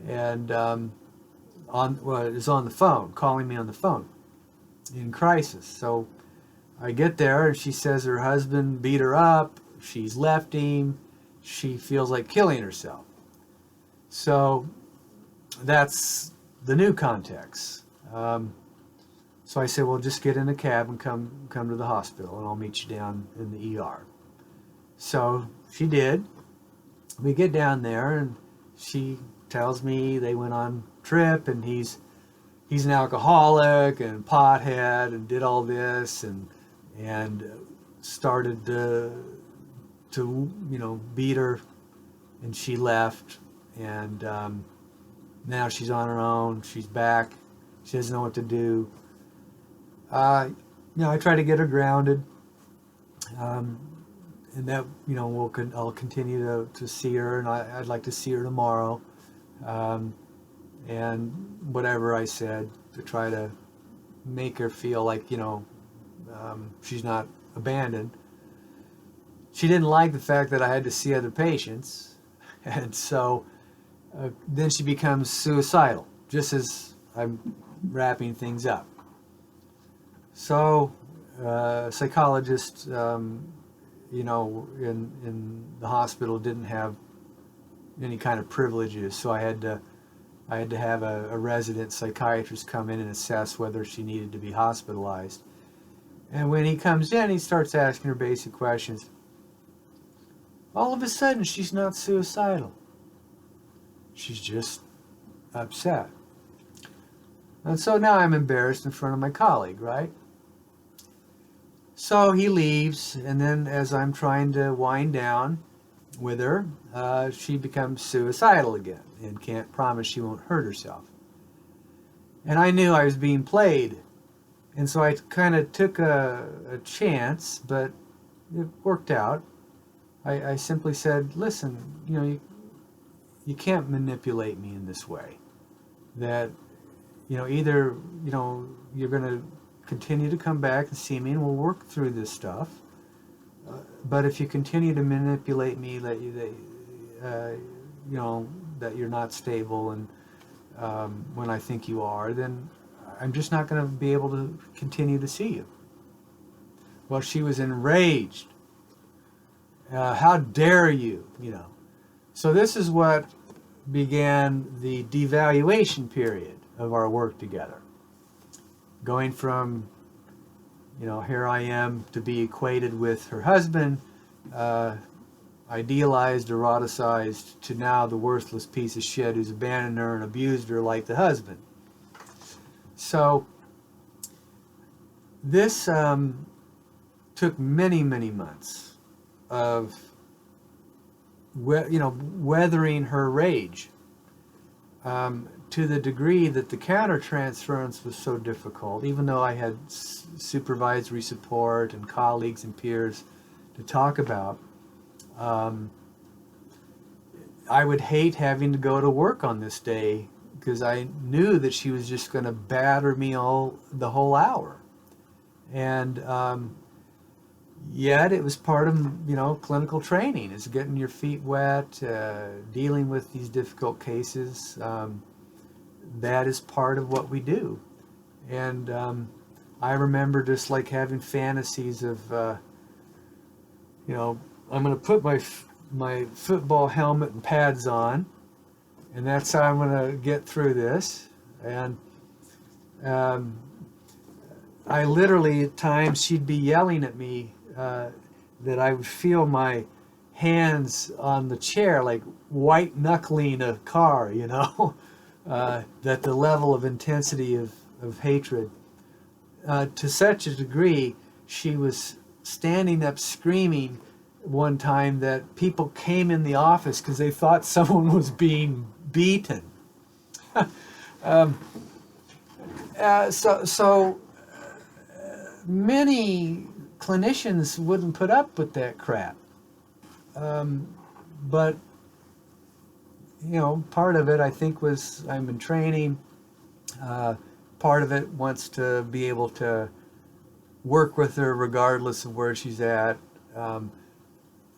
and is on the phone, calling me on the phone in crisis. So I get there, and she says her husband beat her up. She's left him. She feels like killing herself. So that's the new context. So I said, well, just get in a cab and come to the hospital, and I'll meet you down in the ER. So she did. We get down there, and she tells me they went on a trip, and he's an alcoholic and pothead and did all this and started to beat her, and she left, and now she's on her own. She's back. She doesn't know what to do. I try to get her grounded, and that I'll continue to see her, and I'd like to see her tomorrow, and whatever I said to try to make her feel like she's not abandoned. She didn't like the fact that I had to see other patients, and so then she becomes suicidal just as I'm wrapping things up. So psychologists, in the hospital didn't have any kind of privileges, so I had to have a resident psychiatrist come in and assess whether she needed to be hospitalized. And when he comes in, he starts asking her basic questions. All of a sudden, she's not suicidal. She's just upset. And so now I'm embarrassed in front of my colleague, right? So he leaves, and then as I'm trying to wind down with her, she becomes suicidal again and can't promise she won't hurt herself. And I knew I was being played, and so I kind of took a chance, but it worked out. I simply said, listen, you can't manipulate me in this way. That, either, you're going to continue to come back and see me and we'll work through this stuff. But if you continue to manipulate me that you're not stable and when I think you are, then I'm just not going to be able to continue to see you. Well, she was enraged. How dare you, So this is what began the devaluation period of our work together. Going from, here I am to be equated with her husband, idealized, eroticized, to now the worthless piece of shit who's abandoned her and abused her like the husband. So this took many, many months of weathering her rage, to the degree that the countertransference was so difficult, even though I had supervisory support and colleagues and peers to talk about. I would hate having to go to work on this day because I knew that she was just going to batter me the whole hour. And yet it was part of, clinical training, is getting your feet wet, dealing with these difficult cases. That is part of what we do. And I remember just like having fantasies of, I'm going to put my football helmet and pads on, and that's how I'm going to get through this. And I literally, at times, she'd be yelling at me that I would feel my hands on the chair, like white knuckling a car, that the level of intensity of hatred. To such a degree, she was standing up screaming one time that people came in the office because they thought someone was being beaten. So many clinicians wouldn't put up with that crap. But, part of it, I think, was I'm in training. Part of it wants to be able to work with her regardless of where she's at.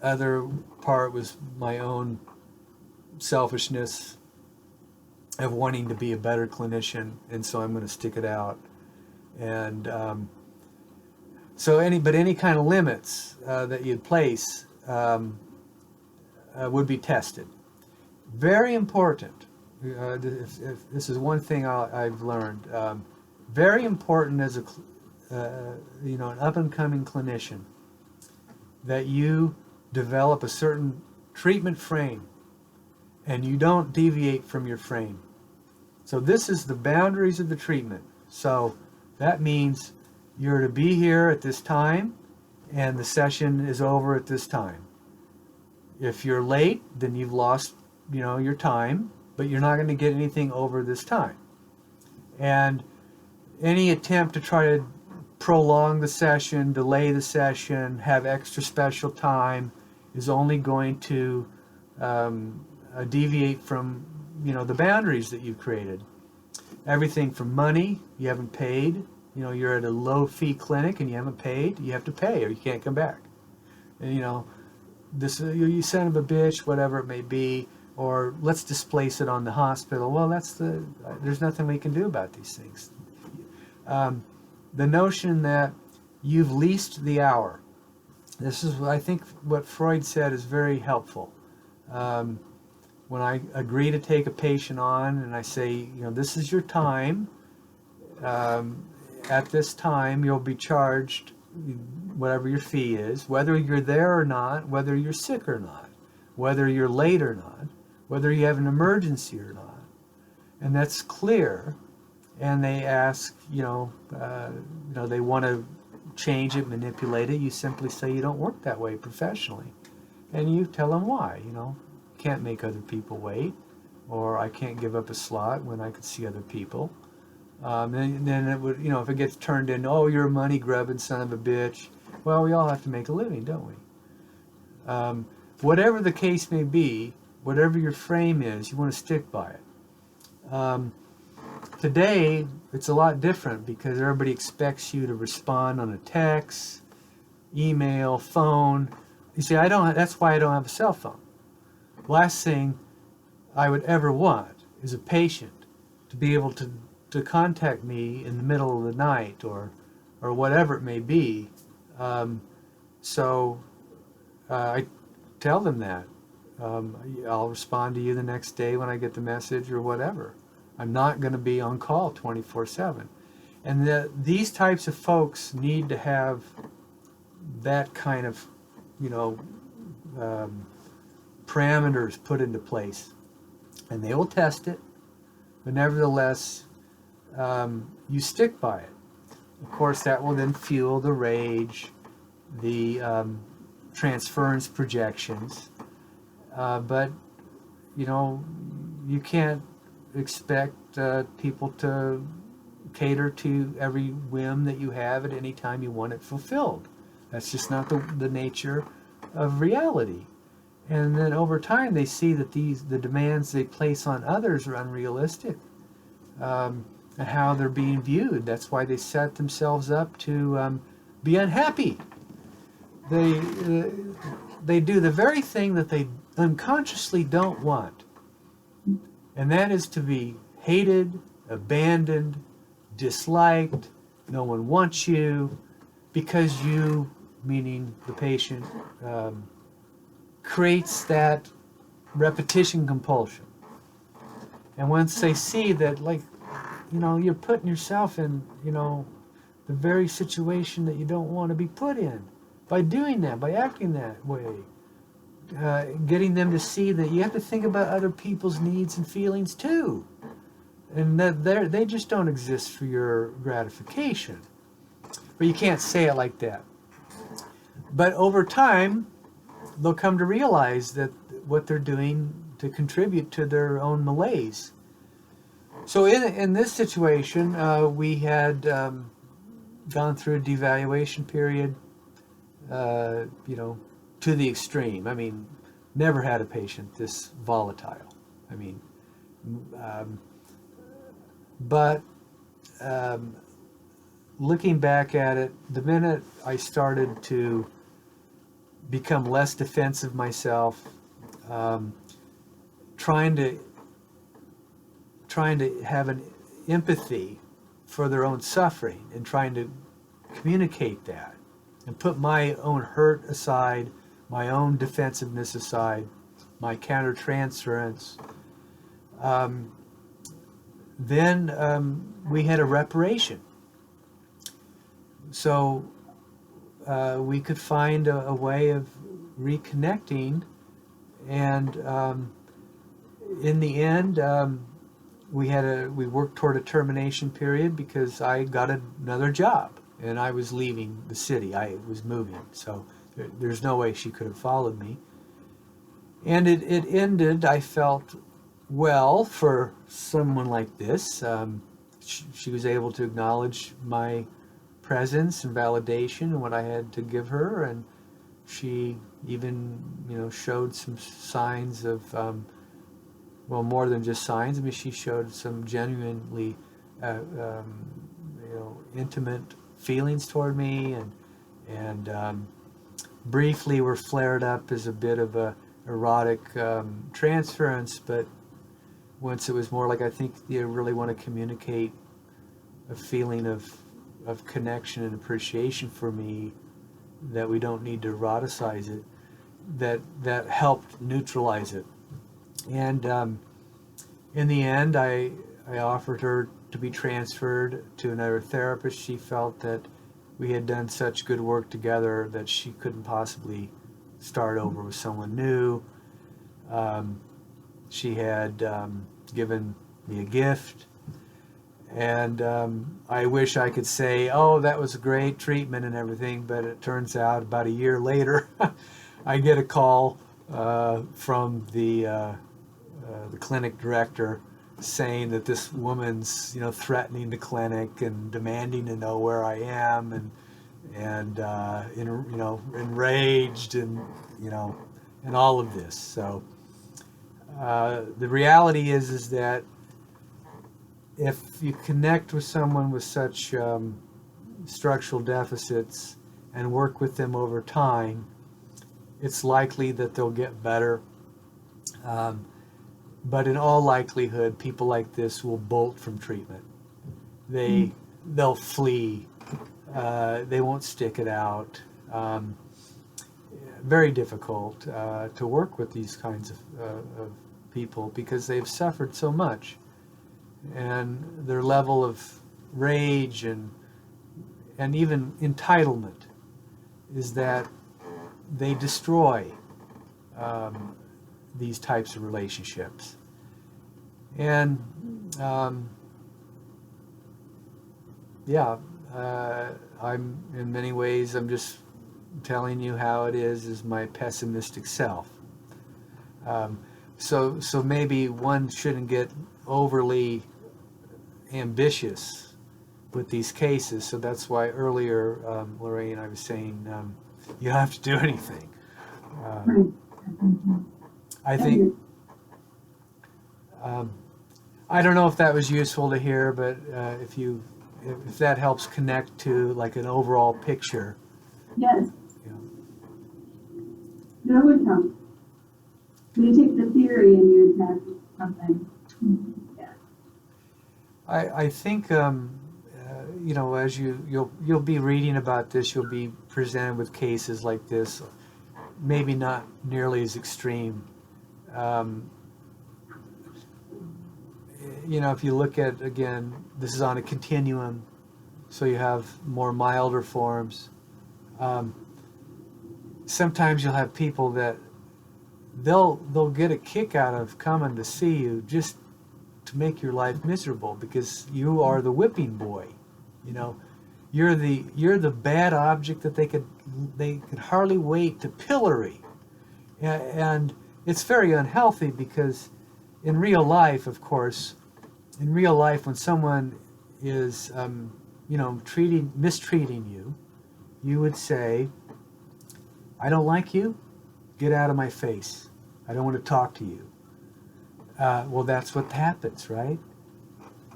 Other part was my own selfishness of wanting to be a better clinician, and so I'm going to stick it out. And so any kind of limits that you'd place would be tested. Very important. If this is one thing I've learned. Very important as an up-and-coming clinician, that you develop a certain treatment frame and you don't deviate from your frame. So this is the boundaries of the treatment. So that means you're to be here at this time and the session is over at this time. If you're late, then you've lost, your time, but you're not going to get anything over this time. And any attempt to try to prolong the session, delay the session, have extra special time is only going to deviate from, the boundaries that you've created. Everything from money, you haven't paid. You're at a low-fee clinic and you haven't paid. You have to pay or you can't come back. And, this you son of a bitch, whatever it may be, or let's displace it on the hospital. Well, there's nothing we can do about these things. The notion that you've leased the hour. This is, I think, what Freud said is very helpful. When I agree to take a patient on and I say, this is your time, at this time you'll be charged whatever your fee is, whether you're there or not, whether you're sick or not, whether you're late or not, whether you have an emergency or not. And that's clear. And they ask, they want to change it, manipulate it. You simply say you don't work that way professionally. And you tell them why, can't make other people wait, or I can't give up a slot when I could see other people. Then it would, if it gets turned into, oh, you're a money grubbing son of a bitch. Well, we all have to make a living, don't we? Whatever the case may be, whatever your frame is, you want to stick by it. Today, it's a lot different because everybody expects you to respond on a text, email, phone. You see, that's why I don't have a cell phone. Last thing I would ever want is a patient to be able to contact me in the middle of the night or whatever it may be. So I tell them that. I'll respond to you the next day when I get the message or whatever. I'm not going to be on call 24/7. And these types of folks need to have that kind of, parameters put into place. And they will test it, but nevertheless, you stick by it. Of course, that will then fuel the rage the transference projections, but you know, you can't expect people to cater to every whim that you have at any time you want it fulfilled. That's just not the nature of reality. And then over time they see that the demands they place on others are unrealistic, and how they're being viewed. That's why they set themselves up to be unhappy. They do the very thing that they unconsciously don't want, and that is to be hated, abandoned, disliked. No one wants you because you, meaning the patient, creates that repetition compulsion. And once they see that, like, you know, you're putting yourself in, you know, the very situation that you don't want to be put in, by doing that, by acting that way, getting them to see that you have to think about other people's needs and feelings too, and that they just don't exist for your gratification. But you can't say it like that. But over time, they'll come to realize that what they're doing to contribute to their own malaise. So in this situation, we had gone through a devaluation period, you know, to the extreme. I mean, never had a patient this volatile. I mean, but looking back at it, the minute I started to become less defensive myself, trying to have an empathy for their own suffering and trying to communicate that and put my own hurt aside, my own defensiveness aside, my countertransference, then we had a reparation. So we could find a way of reconnecting, and in the end, we worked toward a termination period because I got another job and I was leaving the city. I was moving, so there's no way she could have followed me. And it ended, I felt, well for someone like this. She was able to acknowledge my presence and validation and what I had to give her, and she even, you know, showed some signs of, well, more than just signs. I mean, she showed some genuinely, you know, intimate feelings toward me, and briefly were flared up as a bit of a erotic transference, but once it was more like, I think you really want to communicate a feeling of connection and appreciation for me, that we don't need to eroticize it, that helped neutralize it. And in the end, I offered her to be transferred to another therapist. She felt that we had done such good work together that she couldn't possibly start over with someone new. She had given me a gift, and I wish I could say, oh, that was a great treatment and everything, but it turns out about a year later, I get a call from the clinic director saying that this woman's, you know, threatening the clinic and demanding to know where I am, and you know, enraged, and, you know, and all of this. So the reality is that if you connect with someone with such structural deficits and work with them over time, it's likely that they'll get better. But in all likelihood, people like this will bolt from treatment. They'll flee. They won't stick it out. Very difficult to work with these kinds of people because they've suffered so much, and their level of rage and even entitlement is that they destroy these types of relationships. And I'm in many ways, I'm just telling you how it is my pessimistic self. So maybe one shouldn't get overly ambitious with these cases. So that's why earlier, Lorraine, I was saying you don't have to do anything. I think, I don't know if that was useful to hear, but if that helps connect to like an overall picture. Yes. You know. That would help. You take the theory and you attach something. Yeah. I think you know, as you'll be reading about this, you'll be presented with cases like this, maybe not nearly as extreme. You know, if you look at, again, this is on a continuum, so you have more milder forms. Sometimes you'll have people that they'll get a kick out of coming to see you just to make your life miserable because you are the whipping boy. You know, you're the bad object that they could hardly wait to pillory, and it's very unhealthy because in real life, of course, when someone is you know, mistreating you, you would say, "I don't like you. Get out of my face. I don't want to talk to you." Well, that's what happens, right?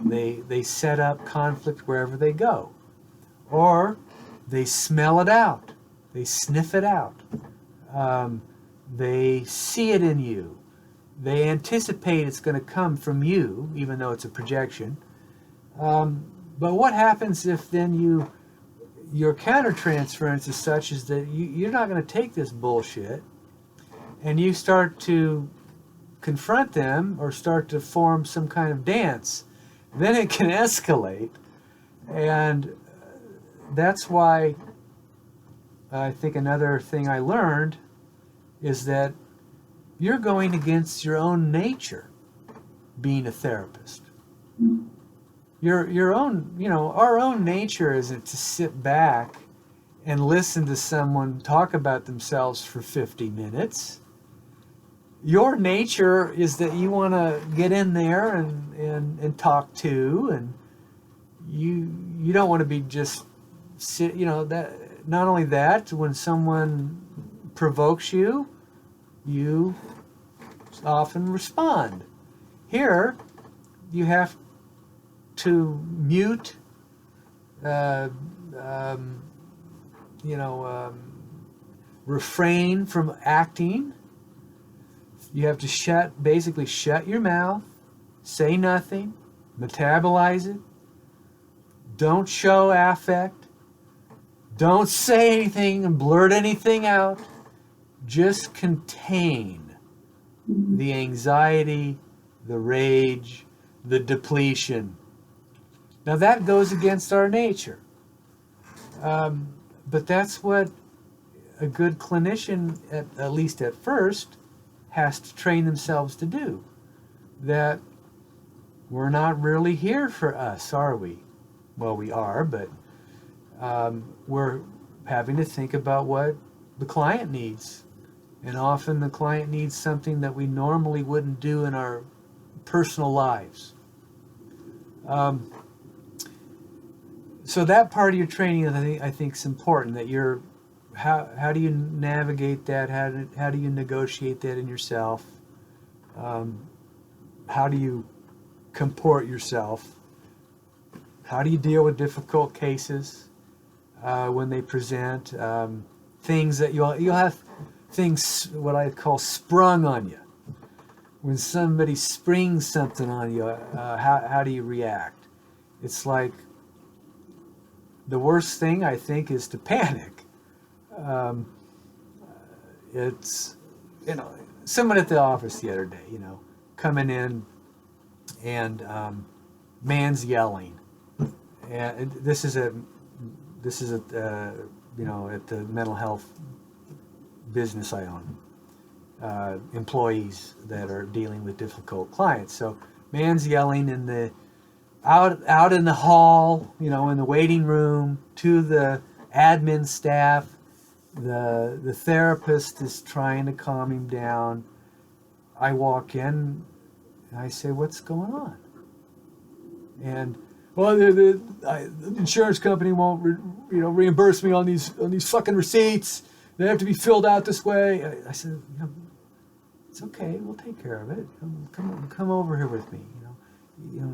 They set up conflict wherever they go, or they smell it out, they sniff it out, they see it in you, they anticipate it's going to come from you, even though it's a projection. But what happens if then your countertransference is such as that you're not going to take this bullshit, and you start to confront them or start to form some kind of dance? Then it can escalate, and that's why I think another thing I learned is that you're going against your own nature being a therapist. Your own, you know, our own nature isn't to sit back and listen to someone talk about themselves for 50 minutes. Your nature is that you want to get in there and talk to, and you don't want to be just sit, you know, that not only that, when someone provokes you, you often respond. Here, you have to mute, refrain from acting. You have to basically shut your mouth, say nothing, metabolize it. Don't show affect. Don't say anything and blurt anything out. Just contain the anxiety, the rage, the depletion. Now that goes against our nature. But that's what a good clinician, at least at first, has to train themselves to do. That we're not really here for us, are we? Well, we are, but we're having to think about what the client needs. And often the client needs something that we normally wouldn't do in our personal lives. So that part of your training, I think is important, that you're, how do you navigate that? How do you negotiate that in yourself? How do you comport yourself? How do you deal with difficult cases when they present? Things that you'll have things, what I call sprung on you. When somebody springs something on you, how do you react? It's like the worst thing, I think, is to panic. It's, you know, someone at the office the other day, you know, coming in and man's yelling. And this is you know, at the mental health business I own, employees that are dealing with difficult clients. So man's yelling in the out in the hall, you know, in the waiting room, to the admin staff, The therapist is trying to calm him down. I walk in and I say, "What's going on?" And well, the insurance company won't reimburse me on these fucking receipts. They have to be filled out this way. I said, it's okay. We'll take care of it. Come over here with me.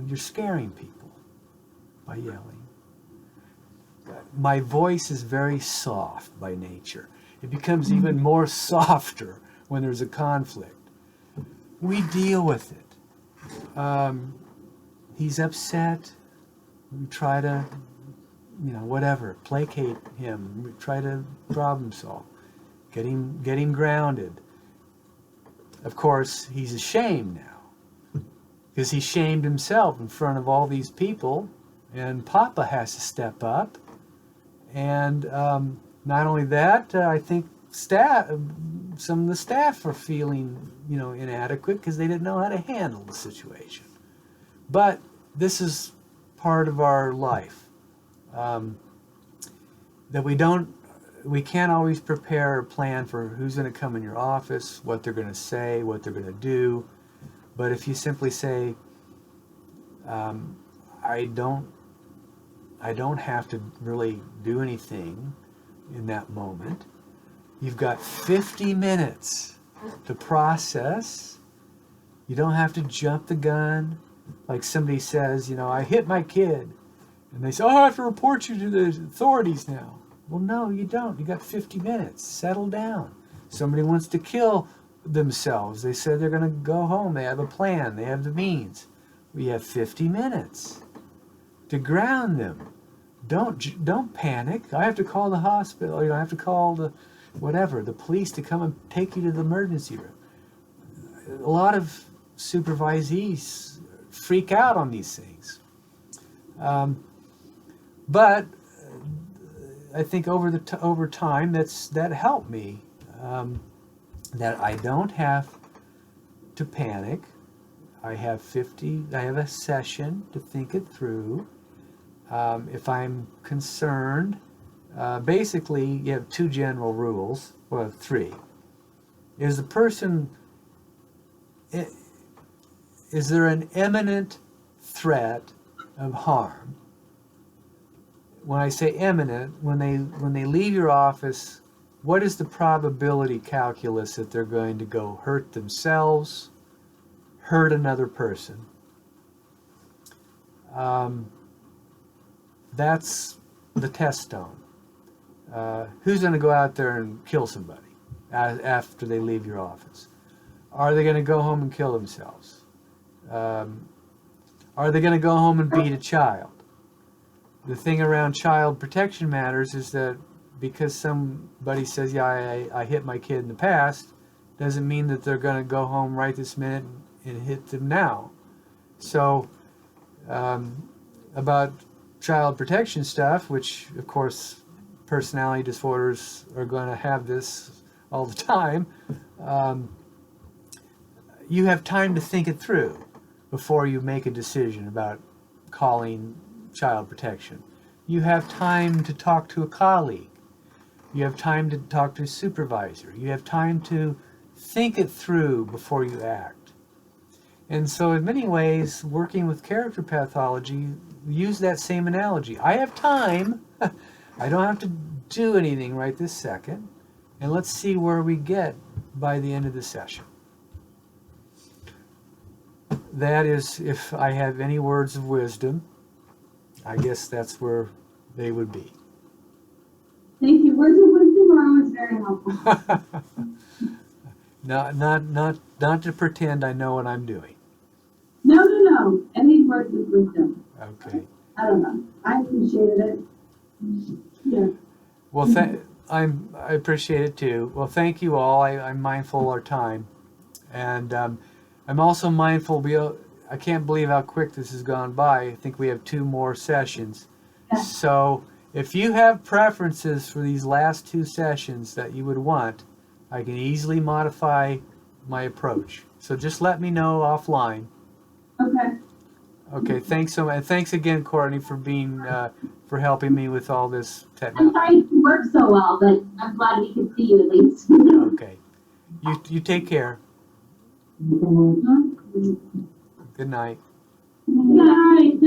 You're scaring people by yelling. My voice is very soft by nature. It becomes even more softer when there's a conflict. We deal with it. He's upset. We try to, placate him. We try to problem solve. Get him grounded. Of course, he's ashamed now because he shamed himself in front of all these people, and Papa has to step up. And not only that, I think some of the staff are feeling, inadequate because they didn't know how to handle the situation. But this is part of our life, that we can't always prepare a plan for who's going to come in your office, what they're going to say, what they're going to do. But if you simply say, I don't have to really do anything in that moment. You've got 50 minutes to process. You don't have to jump the gun. Like somebody says, I hit my kid. And they say, I have to report you to the authorities now. Well, no, you don't. You got 50 minutes. Settle down. Somebody wants to kill themselves. They say they're going to go home. They have a plan. They have the means. We have 50 minutes to ground them. Don't panic. I have to call the hospital. I have to call the police to come and take you to the emergency room. A lot of supervisees freak out on these things. But I think over time that helped me. That I don't have to panic. I have a session to think it through. If I'm concerned, basically you have two general rules, well, three. Is there an imminent threat of harm? When I say imminent, when they leave your office, what is the probability calculus that they're going to go hurt themselves, hurt another person? That's the test stone. Who's going to go out there and kill somebody after they leave your office? Are they going to go home and kill themselves? Are they going to go home and beat a child? The thing around child protection matters is that because somebody says, I hit my kid in the past, doesn't mean that they're going to go home right this minute and hit them now. So, about child protection stuff, which of course personality disorders are going to have this all the time, you have time to think it through before you make a decision about calling child protection. You have time to talk to a colleague. You have time to talk to a supervisor. You have time to think it through before you act. And so in many ways, working with character pathology, use that same analogy. I have time. I don't have to do anything right this second. And let's see where we get by the end of the session. That is, if I have any words of wisdom, I guess that's where they would be. Thank you. Words of wisdom are always very helpful. Not to pretend I know what I'm doing. No. Any words of wisdom. Okay. I don't know. I appreciated it. Yeah. Well, I appreciate it too. Well, thank you all. I'm mindful of our time. And I'm also mindful, I can't believe how quick this has gone by. I think we have 2 more sessions. Yeah. So if you have preferences for these last 2 sessions that you would want, I can easily modify my approach. So just let me know offline. Okay. Okay, thanks so much. Thanks again, Courtney, for being for helping me with all this I'm technology. sorry it didn't work so well, but I'm glad we could see you at least. Okay, you take care. Good night. Good night.